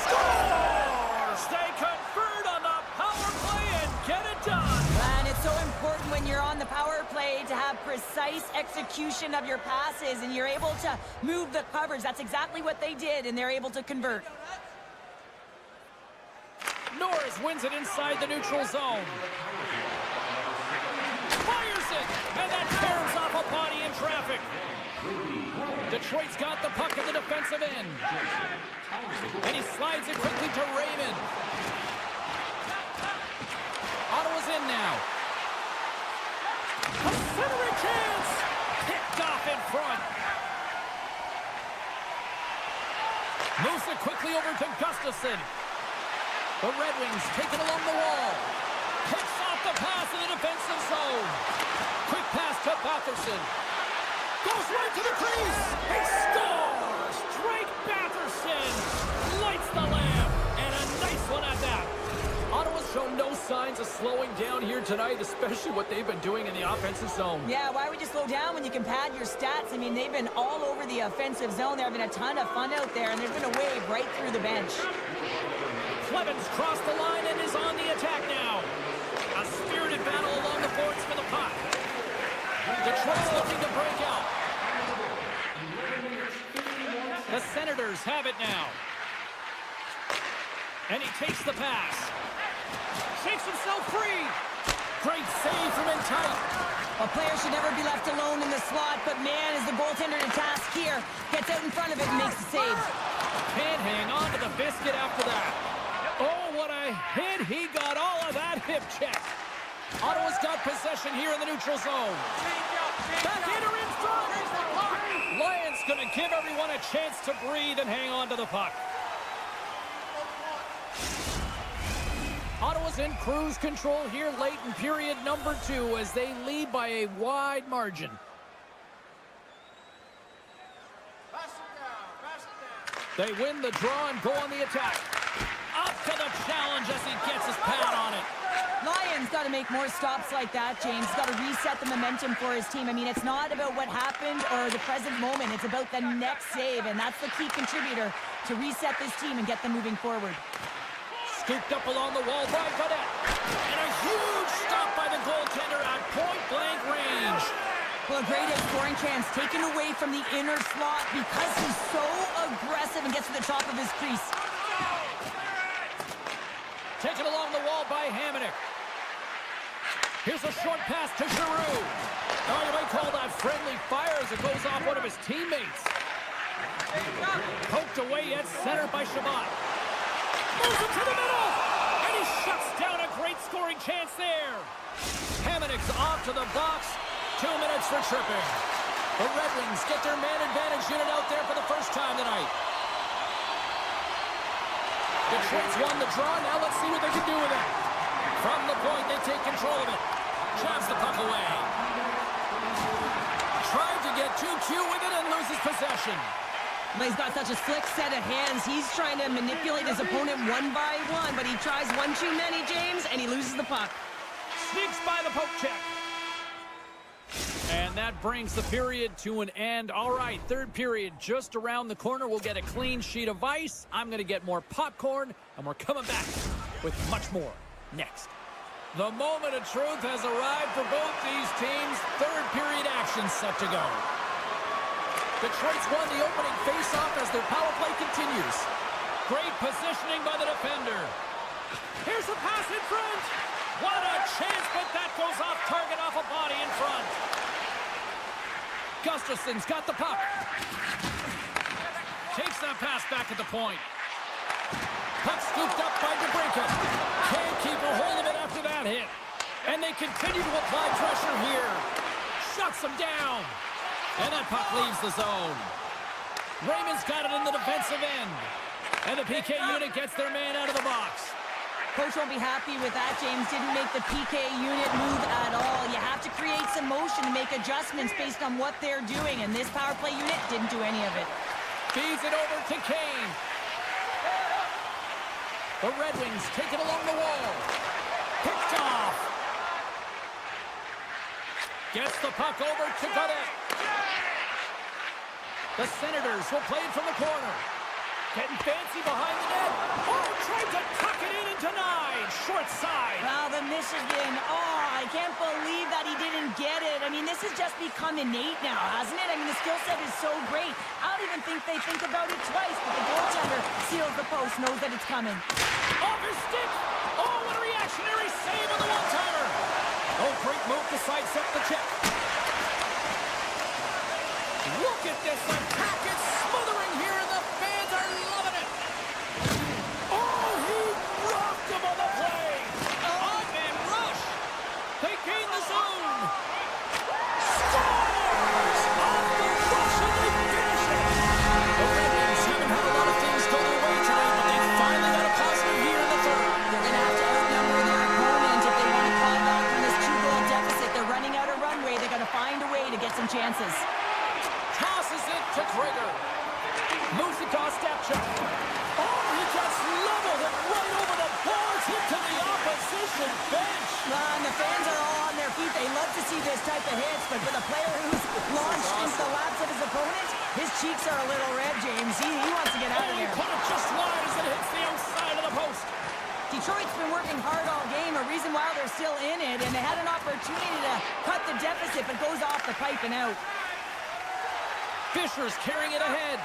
Scores! They convert on the power play and get it done. And it's so important when you're on the power play to have precise execution of your passes, and you're able to move the coverage. That's exactly what they did, and they're able to convert. Norris wins it inside the neutral zone. Fires it, and that tears off a body in traffic. Detroit's got the puck at the defensive end. And he slides it quickly to Raymond. Ottawa's in now. A centering chance! Picked off in front. Moves it quickly over to Gustafsson. The Red Wings take it along the wall. Picks off the pass in the defensive zone. Quick pass to Batherson. Goes right to the crease. He scores! Drake Batherson lights the lamp. And a nice one at that. Ottawa's shown no signs of slowing down here tonight, especially what they've been doing in the offensive zone. Yeah, why would you slow down when you can pad your stats? I mean, they've been all over the offensive zone. They're having a ton of fun out there, and there's been a wave right through the bench. Clemens crossed the line and is on the attack now. A spirited battle along the boards for the puck. Detroit's looking to break out. The Senators have it now. And he takes the pass. Shakes himself free. Great save from in tight. A player should never be left alone in the slot, but man, is the goaltender to task here. Gets out in front of it and makes the save. Can't hang on to the biscuit after that. Oh, what a hit. He got all of that hip check. Ottawa's got possession here in the neutral zone. Backhander in front. Lions going to give everyone a chance to breathe and hang on to the puck. Ottawa's in cruise control here late in period number 2 as they lead by a wide margin. They win the draw and go on the attack. Up to the challenge as he gets his pad on it. Lions got to make more stops like that, James. Got to reset the momentum for his team. I mean, it's not about what happened or the present moment. It's about the next save, and that's the key contributor to reset this team and get them moving forward. Scooped up along the wall by Gaudette. And a huge stop by the goaltender at point-blank range. Well, a great scoring chance taken away from the inner slot because he's so aggressive and gets to the top of his crease. Taken along the wall by Hamonic. Here's a short pass to Giroux. Oh, you might call that friendly fire as it goes off one of his teammates. Poked away at center by Shabbat. Moves it to the middle! And he shuts down a great scoring chance there. Hamonic's off to the box. 2 minutes for tripping. The Red Wings get their man advantage unit out there for the first time tonight. Detroit's won the draw. Now let's see what they can do with it. From the point, they take control of it. Jabs the puck away. Tried to get too cute with it and loses possession. But he's got such a slick set of hands. He's trying to manipulate his opponent one by one, but he tries one too many, James, and he loses the puck. Sneaks by the poke check. And that brings the period to an end. All right, third period just around the corner. We'll get a clean sheet of ice. I'm going to get more popcorn, and we're coming back with much more next. The moment of truth has arrived for both these teams. Third period action set to go. Detroit's won the opening faceoff as their power play continues. Great positioning by the defender. Here's a pass in front. What a chance, but that goes off target off a body in front. Gustafson's got the puck. Takes that pass back at the point. Puck scooped up by DeBrincat. Can't keep a hold of it after that hit. And they continue to apply pressure here. Shuts them down. And that puck leaves the zone. Raymond's got it in the defensive end. And the PK unit gets their man out of the box. Coach won't be happy with that, James. Didn't make the PK unit move at all. You have to create some motion to make adjustments based on what they're doing, and this power play unit didn't do any of it. Feeds it over to Kane. The Red Wings take it along the wall. Picked off. Gets the puck over to Godet. The Senators will play it from the corner. Getting fancy behind the net. Oh, tried to tuck it in and denied. Short side. Well, the Michigan, I can't believe that he didn't get it. I mean, this has just become innate now, hasn't it? I mean, the skill set is so great. I don't even think they think about it twice, but the goaltender seals the post, knows that it's coming. Off his stick. Oh, what a reactionary save on the one-timer. Oh, great move to sidestep the check. Look at this attack. It's smothering here, and the fans are loving it. Oh, he rocked him on the play. Odd-man rush. They gain the zone. Scores! Off the rush, and they finish it. The Red Wings haven't had a lot of things go their way today, but they finally got a positive here in the third. They're going to have to outnumber their opponent if they want to claw back from this 2-goal deficit. They're running out of runway. They've got to find a way to get some chances. Tosses it to Krieger. Moves it to Ostapchuk. Oh, he just leveled it right over the boards, hit to the opposition bench. And the fans are all on their feet. They love to see this type of hits, but for the player who's launched into the laps of his opponent, his cheeks are a little red, James. He wants to get out of He there. put it just wide as it hits the outside of the post. Detroit's been working hard all game, a reason why they're still in it, and they had an opportunity to cut the deficit, but goes off the pipe and out. Fisher's carrying it ahead.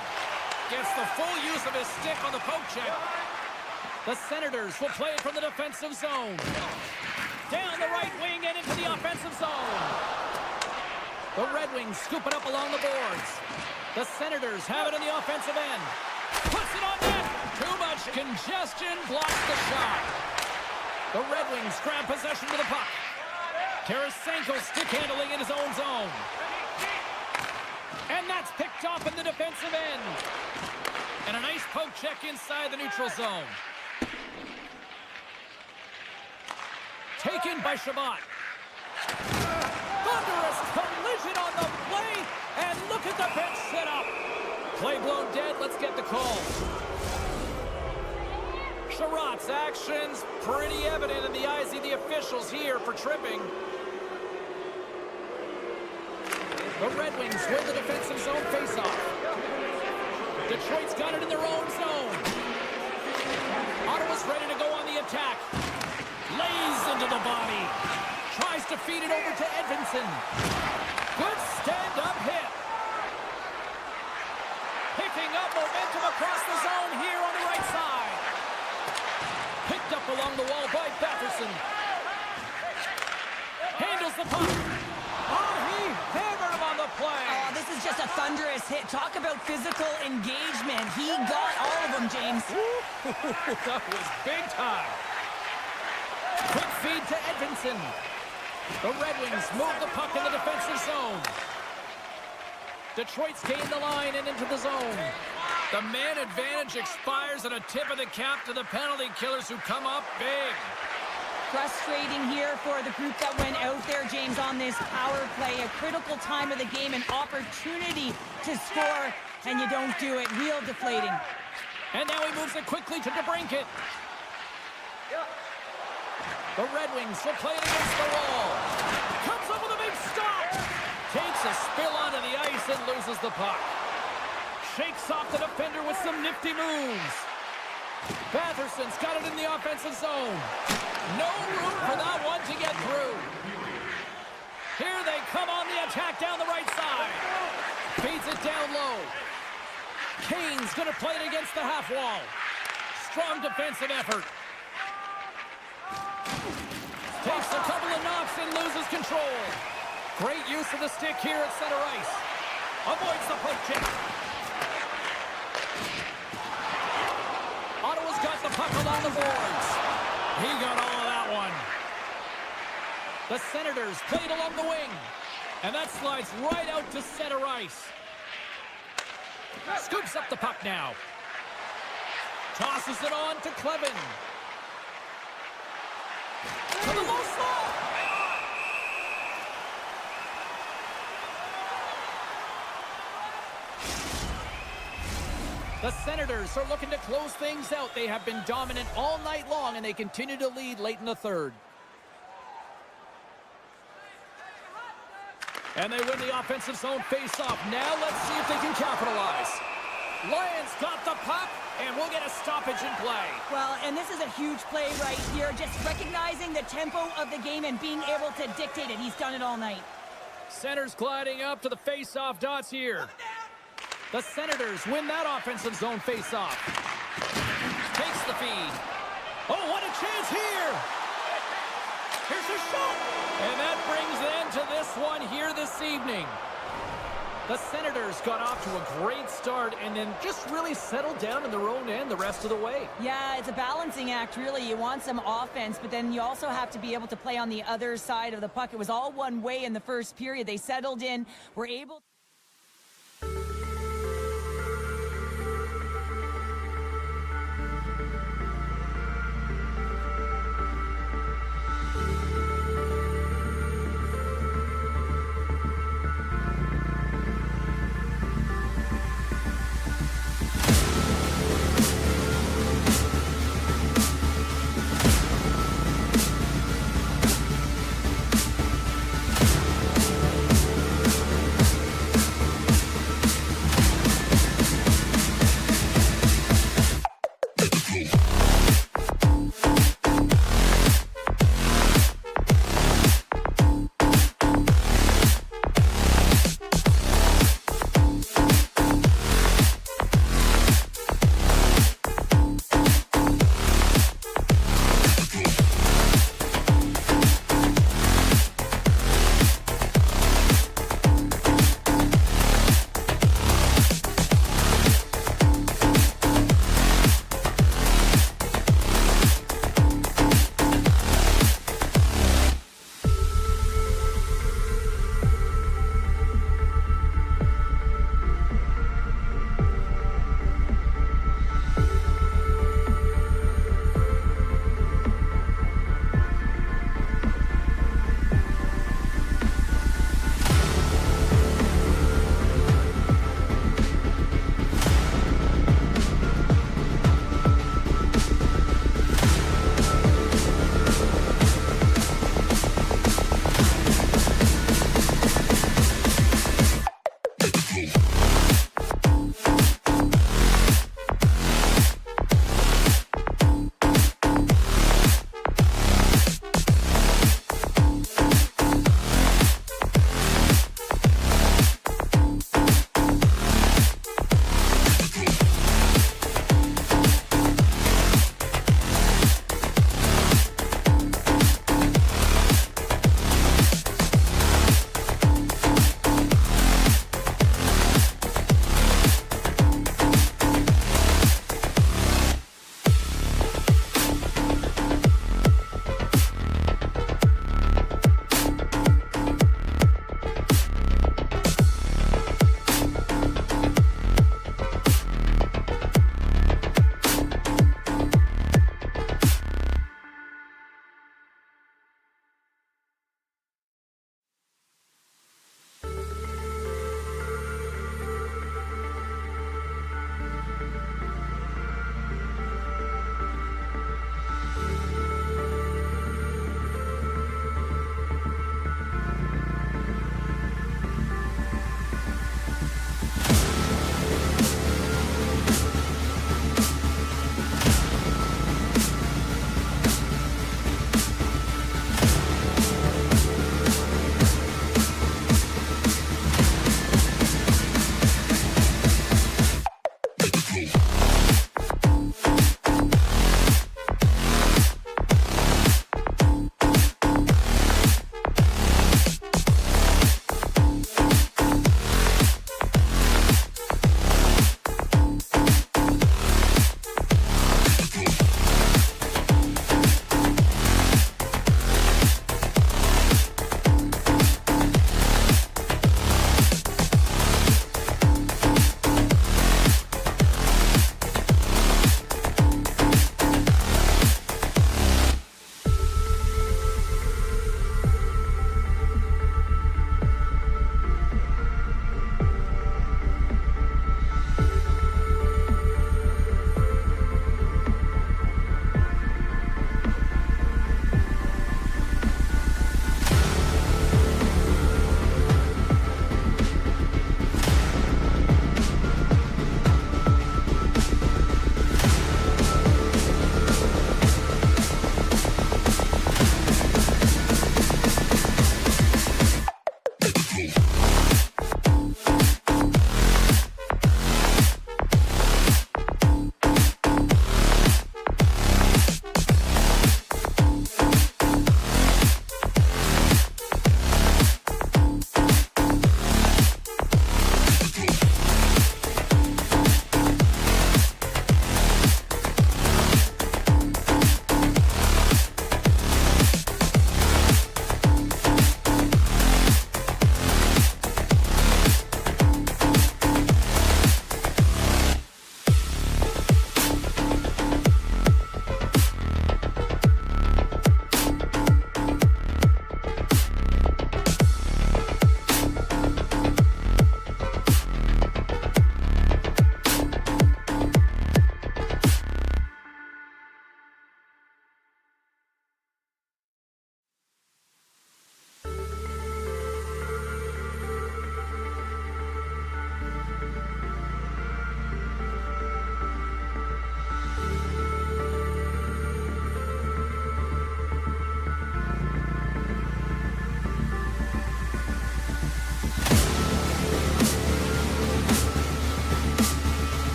Gets the full use of his stick on the poke check. The Senators will play it from the defensive zone. Down the right wing and into the offensive zone. The Red Wings scoop it up along the boards. The Senators have it in the offensive end. Puts it on net. Too much congestion blocks the shot. The Red Wings grab possession to the puck. Tarasenko stick handling in his own zone. And that's picked off in the defensive end. And a nice poke check inside the neutral zone. Taken by Shabbat. Thunderous collision on the play. And look at the bench set up. Play blown dead. Let's get the call. Sherratt's actions pretty evident in the eyes of the officials here for tripping. The Red Wings win the defensive zone faceoff. Detroit's got it in their own zone. Ottawa's ready to go on the attack. Lays into the body. Tries to feed it over to Edvinsson. Good Stand-up hit. Picking up momentum across the zone here on the right side. Picked up along the wall by Batherson. Handles the puck. Oh, he hammered him on the play. Oh, this is just a thunderous hit. Talk about physical engagement. He got all of them, James. That was big time. Quick feed to Edvinsson. The Red Wings move the puck in the defensive zone. Detroit's gained the line and into the zone. The man advantage expires at a tip of the cap to the penalty killers who come up big. Frustrating here for the group that went out there, James, on this power play. A critical time of the game, an opportunity to score, and you don't do it. Real deflating. And now he moves it quickly to DeBrincat. The Red Wings will play it against the wall. Comes up with a big stop. Takes a spill onto the ice and loses the puck. Shakes off the defender with some nifty moves. Batherson's got it in the offensive zone. No room for that one to get through. Here they come on the attack down the right side. Feeds it down low. Kane's going to play it against the half wall. Strong defensive effort. Takes a couple of knocks and loses control. Great use of the stick here at center ice. Avoids the poke check. Ottawa's got the puck along the boards. He got all of that one. The Senators played along the wing. And that slides right out to center ice. Scoops up the puck now. Tosses it on to Clevin. To the low slot. The Senators are looking to close things out. They have been dominant all night long, and they continue to lead late in the third. And they win the offensive zone face-off. Now let's see if they can capitalize. Lions got the puck, and we'll get a stoppage in play. Well, and this is a huge play right here. Just recognizing the tempo of the game and being able to dictate it. He's done it all night. Centers gliding up to the face-off dots here. The Senators win that offensive zone face-off. Takes the feed. Oh, what a chance here! Here's a shot! And that brings an end to this one here this evening. The Senators got off to a great start and then just really settled down in their own end the rest of the way. Yeah, it's a balancing act, really. You want some offense, but then you also have to be able to play on the other side of the puck. It was all one way in the first period. They settled in, were able...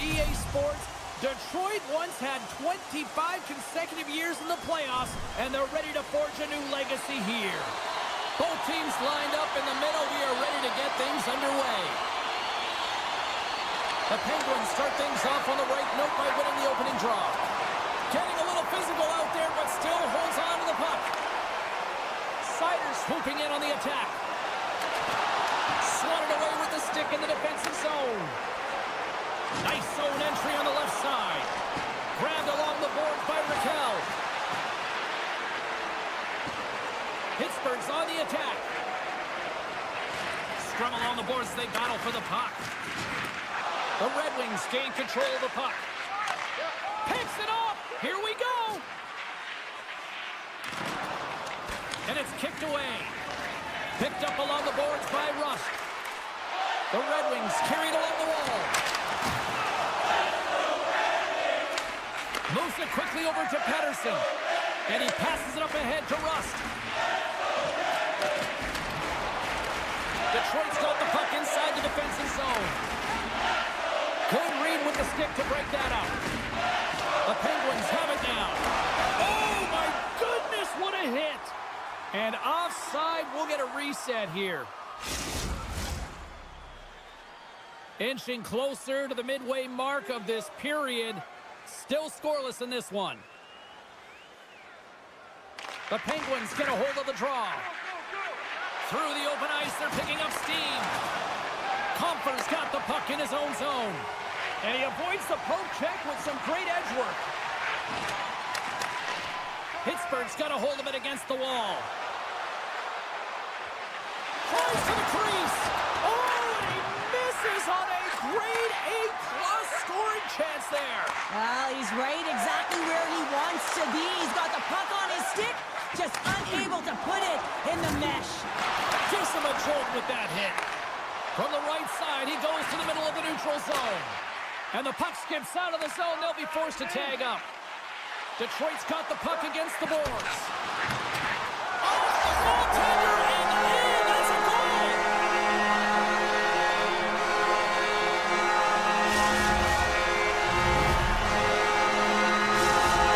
EA Sports, Detroit once had 25 consecutive years in the playoffs, and they're ready to forge a new legacy here. Both teams lined up in the middle. We are ready to get things underway. The Penguins start things off on the right note by winning the opening draw. Getting a little physical out there, but still holds on to the puck. Sider swooping in on the attack. Swatted away with the stick in the defensive zone. Nice zone entry on the left side. Grabbed along the boards by Raquel. Pittsburgh's on the attack. Scrum along the boards as they battle for the puck. The Red Wings gain control of the puck. Picks it off. Here we go. And it's kicked away. Picked up along the boards by Rust. The Red Wings carried along the wall. Moves it quickly over to Pettersson. And he passes it up ahead to Rust. Detroit's got the puck inside the defensive zone. Good read with the stick to break that up. The Penguins have it now. Oh, my goodness, what a hit. And offside, we'll get a reset here. Inching closer to the midway mark of this period. Still scoreless in this one. The Penguins get a hold of the draw. Through the open ice, they're picking up steam. Comfer's got the puck in his own zone. And he avoids the poke check with some great edge work. Pittsburgh's got a hold of it against the wall. Tries to the crease. Oh, and he misses on a grade A-plus scoring chance there. Well, he's right exactly where he wants to be. He's got the puck on his stick, just unable to put it in the mesh. Gives him a jolt with that hit. From the right side, he goes to the middle of the neutral zone. And the puck skips out of the zone. They'll be forced to tag up. Detroit's got the puck against the boards. Off the goaltender and in. That's a goal.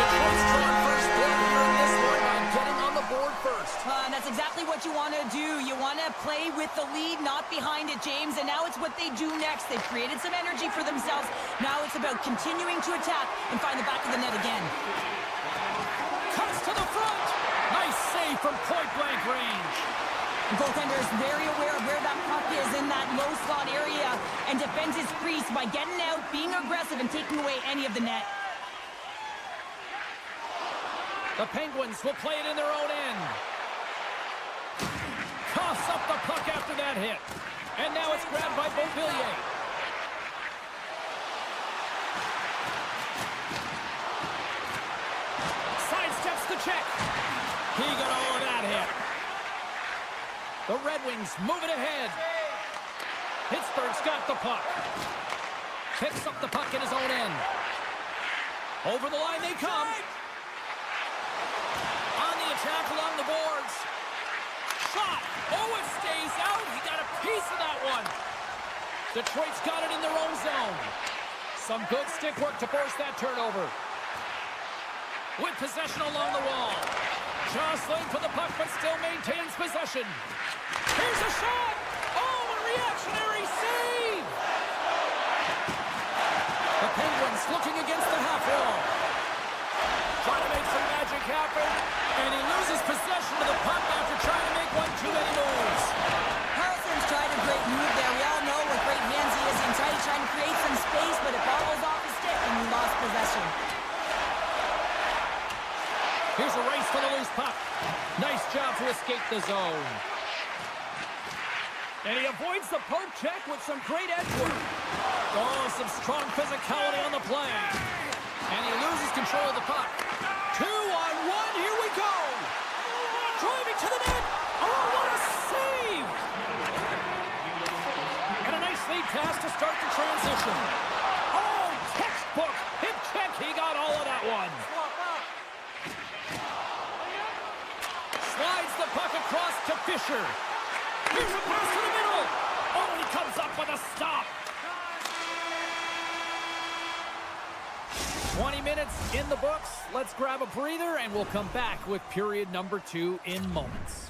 Detroit's drawing first blood here in this one by getting on the board first. And that's exactly what you want to do. You want to play with the lead, not behind it, James. And now it's what they do next. They've created some energy for themselves. Now it's about continuing to attack and find the back of the net again. Cuts to the front. Nice save from point-blank range. The goaltender is very aware of where that puck is in that low slot area and defends his crease by getting out, being aggressive, and taking away any of the net. The Penguins will play it in their own end. Coughs up the puck after that hit. And now it's grabbed by Beauvillier. Sidesteps the check. He got all of that hit. The Red Wings move it ahead. Pittsburgh's got the puck. Picks up the puck in his own end. Over the line they come. On the attack along the boards. Shot. Oh, it stays out. He got a piece of that one. Detroit's got it in their own zone. Some good stick work to force that turnover. With possession along the wall. Jostling for the puck, but still maintains possession. Here's a shot. Oh, a reactionary save. The Penguins looking against the half wall. Trying to make some magic happen. And he loses possession of the puck after trying to make one too many moves. Carlson's tried a great move there. We all know what great hands he is inside. He's trying to create some space, but it bobbles off his stick and he lost possession. Here's a race for the loose puck. Nice job to escape the zone. And he avoids the poke check with some great edge work. Oh, some strong physicality on the play. And he loses control of the puck. 2-on-1, here we go. Driving to the net. Oh, what a save. And a nice lead pass to start the transition. Oh, textbook. Hip check, he got all of that one. Slides the puck across to Fisher. Here's a pass to the middle. Oh, and he comes up with a stop. 20 minutes in the books. Let's grab a breather, and we'll come back with period number 2 in moments.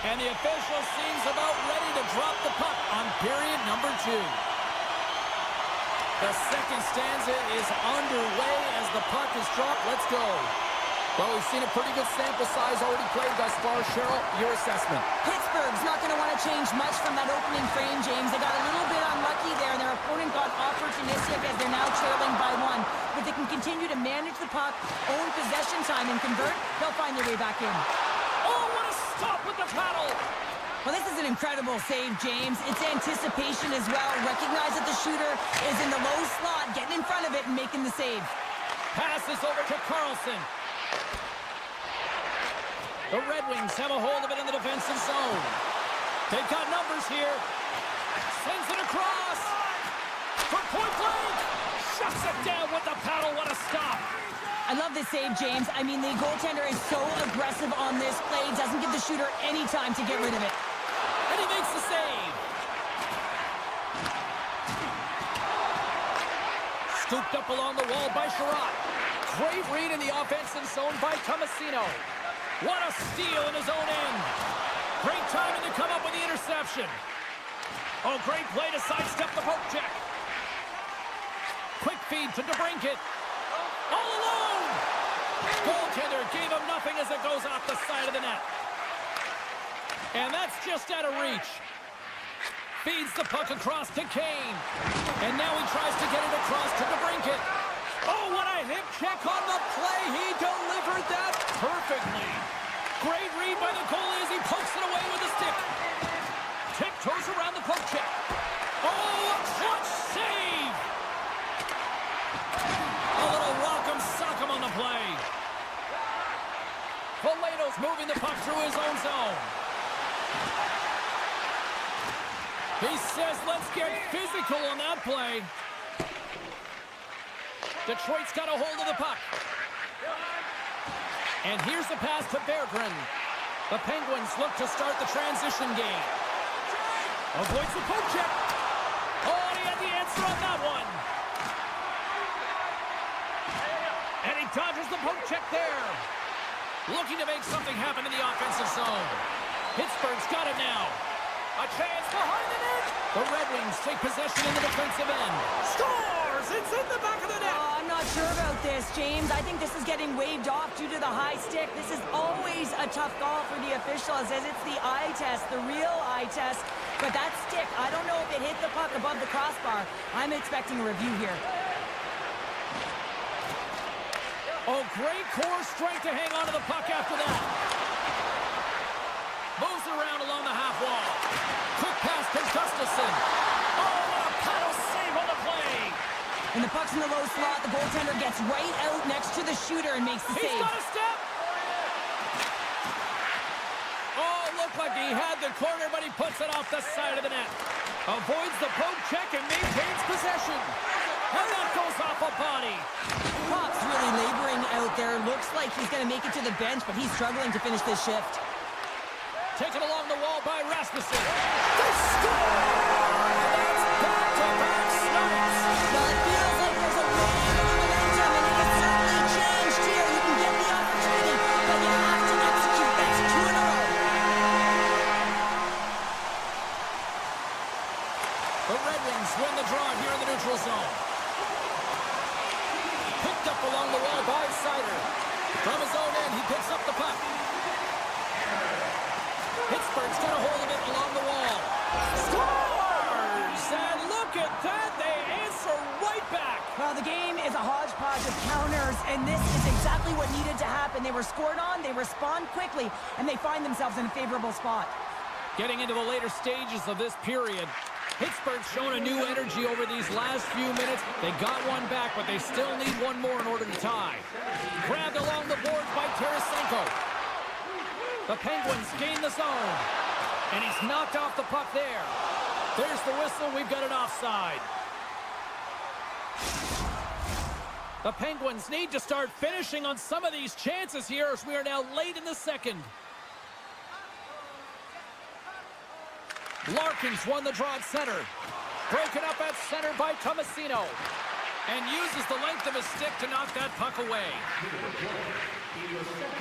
And the official seems about ready to drop the puck on period number 2. The second stanza is underway as the puck is dropped. Let's go. Well, we've seen a pretty good sample size already played thus far. Cheryl, your assessment. Pittsburgh's not going to want to change much from that opening frame, James. They got a little bit unlucky there, and their opponent got opportunistic as they're now trailing by 1. If they can continue to manage the puck, own possession time, and convert, they'll find their way back in. Oh, what a stop with the paddle! Well, this is an incredible save, James. It's anticipation as well. Recognize that the shooter is in the low slot, getting in front of it and making the save. Passes over to Carlson. The Red Wings have a hold of it in the defensive zone. They've got numbers here. Sends it across. For point blank. Shuts it down with the paddle. What a stop. I love this save, James. I mean, the goaltender is so aggressive on this play. Doesn't give the shooter any time to get rid of it. And he makes the save. Scooped up along the wall by Sherratt. Great read in the offensive zone by Tomasino. What a steal in his own end. Great timing to come up with the interception. Oh, great play to sidestep the poke check. Quick feed to DeBrincat. All alone. Goaltender gave him nothing as it goes off the side of the net. And that's just out of reach. Feeds the puck across to Kane. And now he tries to get it across to DeBrincat. Oh, what a hip check on the play. He delivered that perfectly. Great read by the goalie as he pokes it away with a stick. Tiptoes around the poke check. Oh, a clutch save. A little rock'em sock'em on the play. Valeto's moving the puck through his own zone. He says, let's get physical on that play. Detroit's got a hold of the puck. And here's the pass to Berggren. The Penguins look to start the transition game. Avoids the poke check. Oh, and he had the answer on that one. And he dodges the poke check there. Looking to make something happen in the offensive zone. Pittsburgh's got it now. A chance behind the net. The Red Wings take possession in the defensive end. Scores! It's in the back of the net. Oh, I'm not sure about this, James. I think this is getting waved off due to the high stick. This is always a tough call for the officials as it's the eye test, the real eye test. But that stick, I don't know if it hit the puck above the crossbar. I'm expecting a review here. Oh, great core strength to hang on to the puck after that. Moves around along the half wall. Quick pass to Gustafsson. Oh, what a paddle save on the play. When the puck's in the low slot, the goaltender gets right out next to the shooter and makes the save. He's got a step. Oh, looked like he had the corner, but he puts it off the side of the net. Avoids the poke check and maintains possession. And that goes off a body. Puck's really laboring out there. Looks like he's going to make it to the bench, but he's struggling to finish this shift. Taken along the wall by Rasmussen. They score! That's back-to-back snipes. Well, it feels like there's a wave of momentum, and it has certainly changed here. You can get the opportunity, but you have to execute. That's 2 in a row. The Red Wings win the draw here in the neutral zone. Picked up along the wall by Sider. From his own end, he picks up the puck. Pittsburgh's got a hold of it along the wall. Scores! And look at that. They answer right back. Well, the game is a hodgepodge of counters, and this is exactly what needed to happen. They were scored on, they respond quickly, and they find themselves in a favorable spot. Getting into the later stages of this period, Pittsburgh's shown a new energy over these last few minutes. They got one back, but they still need one more in order to tie. Grabbed along the boards by Tarasenko. The Penguins gain the zone. And he's knocked off the puck there. There's the whistle. We've got an offside. The Penguins need to start finishing on some of these chances here as we are now late in the second. Larkin's won the draw at center. Broken up at center by Tomasino. And uses the length of his stick to knock that puck away.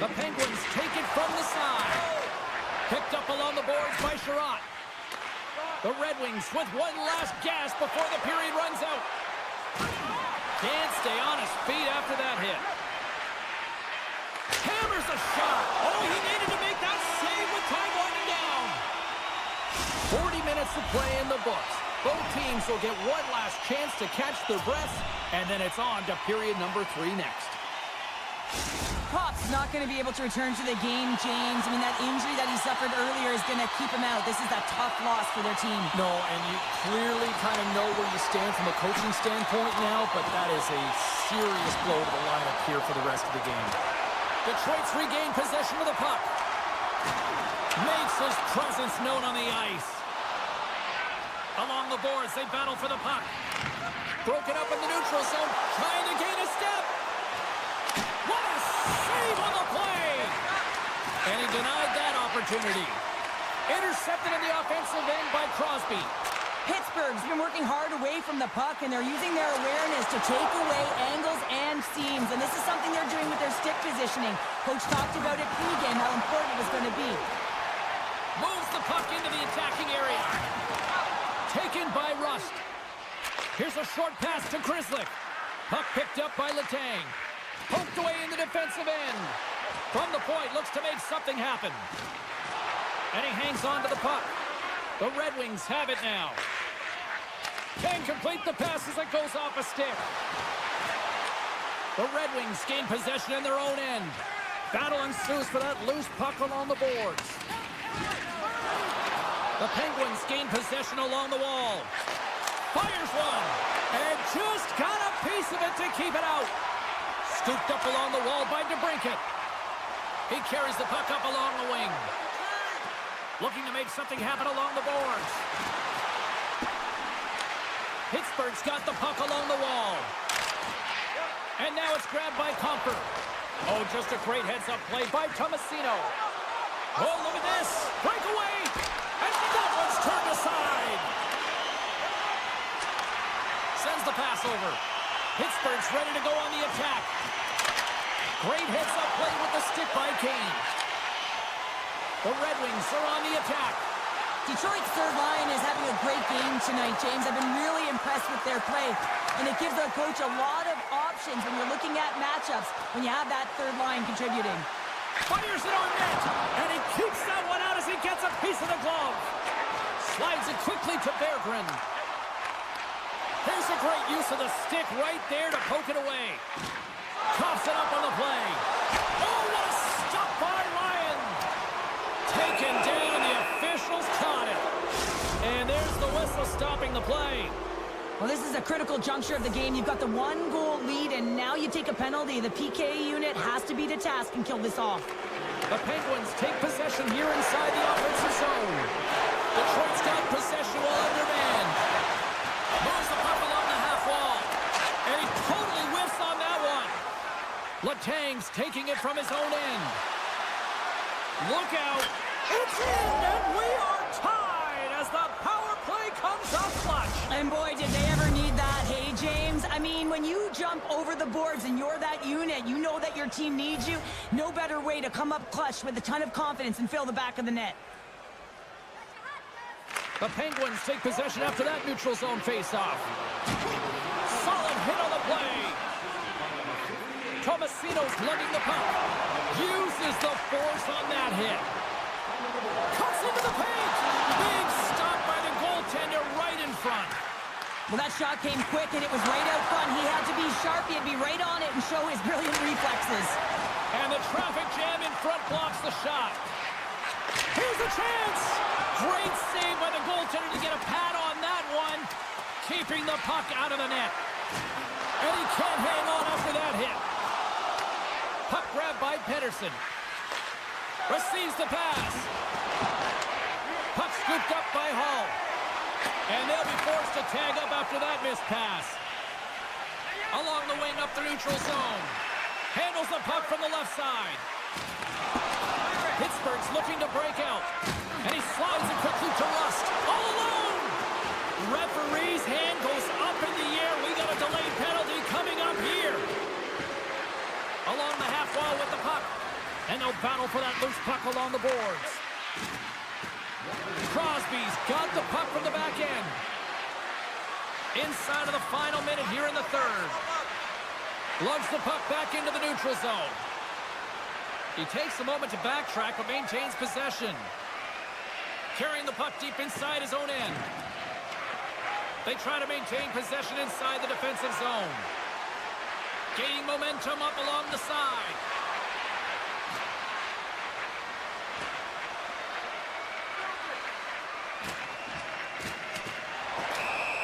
The Penguins take it from the side. Picked up along the boards by Sherratt. The Red Wings with one last gasp before the period runs out. Can't stay on his feet after that hit. Hammers a shot. Oh, he needed to make that save with time winding down. 40 minutes to play in the books. Both teams will get one last chance to catch their breaths, and then it's on to period number 3 next. Pop's not going to be able to return to the game, James. I mean, that injury that he suffered earlier is going to keep him out. This is a tough loss for their team. No, and you clearly kind of know where you stand from a coaching standpoint now, but that is a serious blow to the lineup here for the rest of the game. Detroit's regained possession of the puck. Makes his presence known on the ice. Along the boards, they battle for the puck. Broken up in the neutral zone, trying to gain a step. What a save on the play! And he denied that opportunity. Intercepted in the offensive end by Crosby. Pittsburgh's been working hard away from the puck, and they're using their awareness to take away angles and seams. And this is something they're doing with their stick positioning. Coach talked about it pregame, how important it was going to be. Moves the puck into the attacking area. Taken by Rust. Here's a short pass to Grzelcyk. Puck picked up by Letang. Poked away in the defensive end. From the point, looks to make something happen. And he hangs on to the puck. The Red Wings have it now. Can complete the pass as it goes off a stick. The Red Wings gain possession in their own end. Battle ensues for that loose puck along the boards. The Penguins gain possession along the wall. Fires one. And just got a piece of it to keep it out. Scooped up along the wall by DeBrincat. He carries the puck up along the wing. Looking to make something happen along the boards. Pittsburgh's got the puck along the wall. And now it's grabbed by Comfort. Oh, just a great heads-up play by Tomasino. Oh, look at this. Breakaway. And that one's turned aside. Sends the pass over. Pittsburgh's ready to go on the attack. Great heads-up play with the stick by Kane. The Red Wings are on the attack. Detroit's third line is having a great game tonight, James. I've been really impressed with their play. And it gives the coach a lot of options when you're looking at matchups when you have that third line contributing. Fires it on net. And he keeps that one out as he gets a piece of the glove. Slides it quickly to Berggren. There's a great use of the stick right there to poke it away. Coughs it up on the play. Oh, what a stop by Ryan. Taken down, the officials caught it. And there's the whistle stopping the play. Well, this is a critical juncture of the game. You've got the 1-goal lead, and now you take a penalty. The PK unit has to be to task and kill this off. The Penguins take possession here inside the offensive zone. Detroit's got possession while undermanned. Moves the puck along the half wall. And he totally whiffs on that one. Letang's taking it from his own end. Look out. It's in, and we are tied as the power play comes up clutch. And boy, did they ever need that. Hey, James, I mean, when you jump over the boards and you're that unit, you know that your team needs you. No better way to come up clutch with a ton of confidence and fill the back of the net. The Penguins take possession after that neutral zone face-off. Solid hit on the play. Tomasino's lugging the puck. Uses the force on that hit. Cuts into the paint. Big stop by the goaltender right in front. Well, that shot came quick, and it was right out front. He had to be sharp. He had to be right on it and show his brilliant reflexes. And the traffic jam in front blocks the shot. Here's a chance. Great save by the goaltender to get a pad on that one. Keeping the puck out of the net. And he can't hang on after that hit. Puck grab by Pedersen. Receives the pass. Puck scooped up by Hall. And they'll be forced to tag up after that missed pass. Along the wing up the neutral zone. Handles the puck from the left side. Pittsburgh's looking to break out. And he slides it quickly to Rust. All alone! Referee's hand goes up in the air. We got a delayed penalty coming up here. Along the half wall with the puck. And they'll battle for that loose puck along the boards. Crosby's got the puck from the back end. Inside of the final minute here in the third. Lugs the puck back into the neutral zone. He takes a moment to backtrack but maintains possession. Carrying the puck deep inside his own end. They try to maintain possession inside the defensive zone. Gaining momentum up along the side.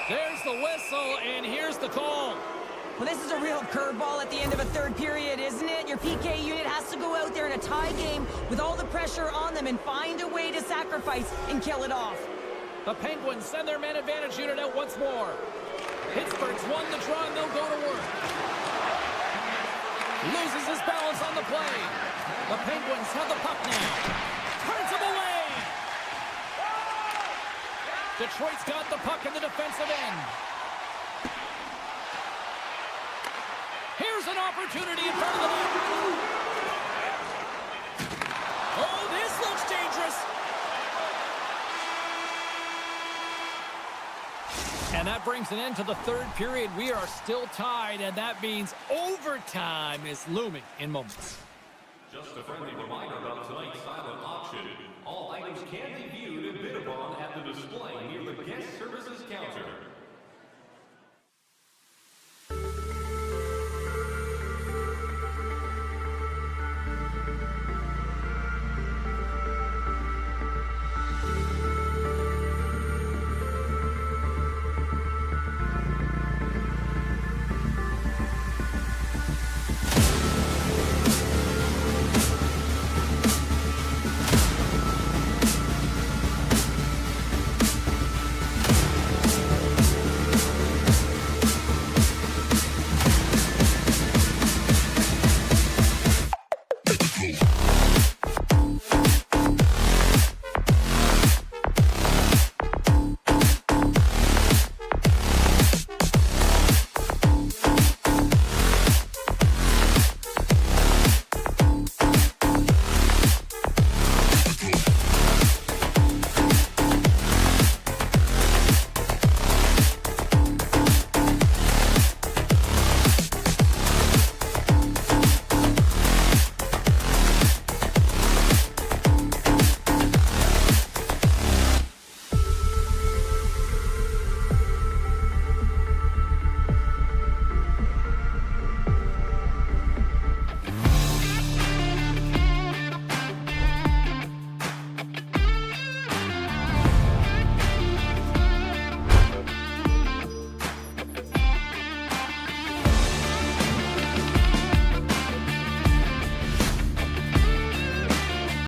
There's the whistle, and here's the call. Well, this is a real curveball at the end of a third period, isn't it? Your PK unit has to go out there in a tie game with all the pressure on them and find a way to sacrifice and kill it off. The Penguins send their man advantage unit out once more. Pittsburgh's won the draw, and they'll go to work. Loses his balance on the play. The Penguins have the puck now. Turns him away. Detroit's got the puck in the defensive end. Here's an opportunity in front of the net. Oh, this looks dangerous. And that brings an end to the third period. We are still tied, and that means overtime is looming in moments. Just a friendly reminder about tonight's silent auction. All items can be viewed and bid upon at the display near the guest services counter.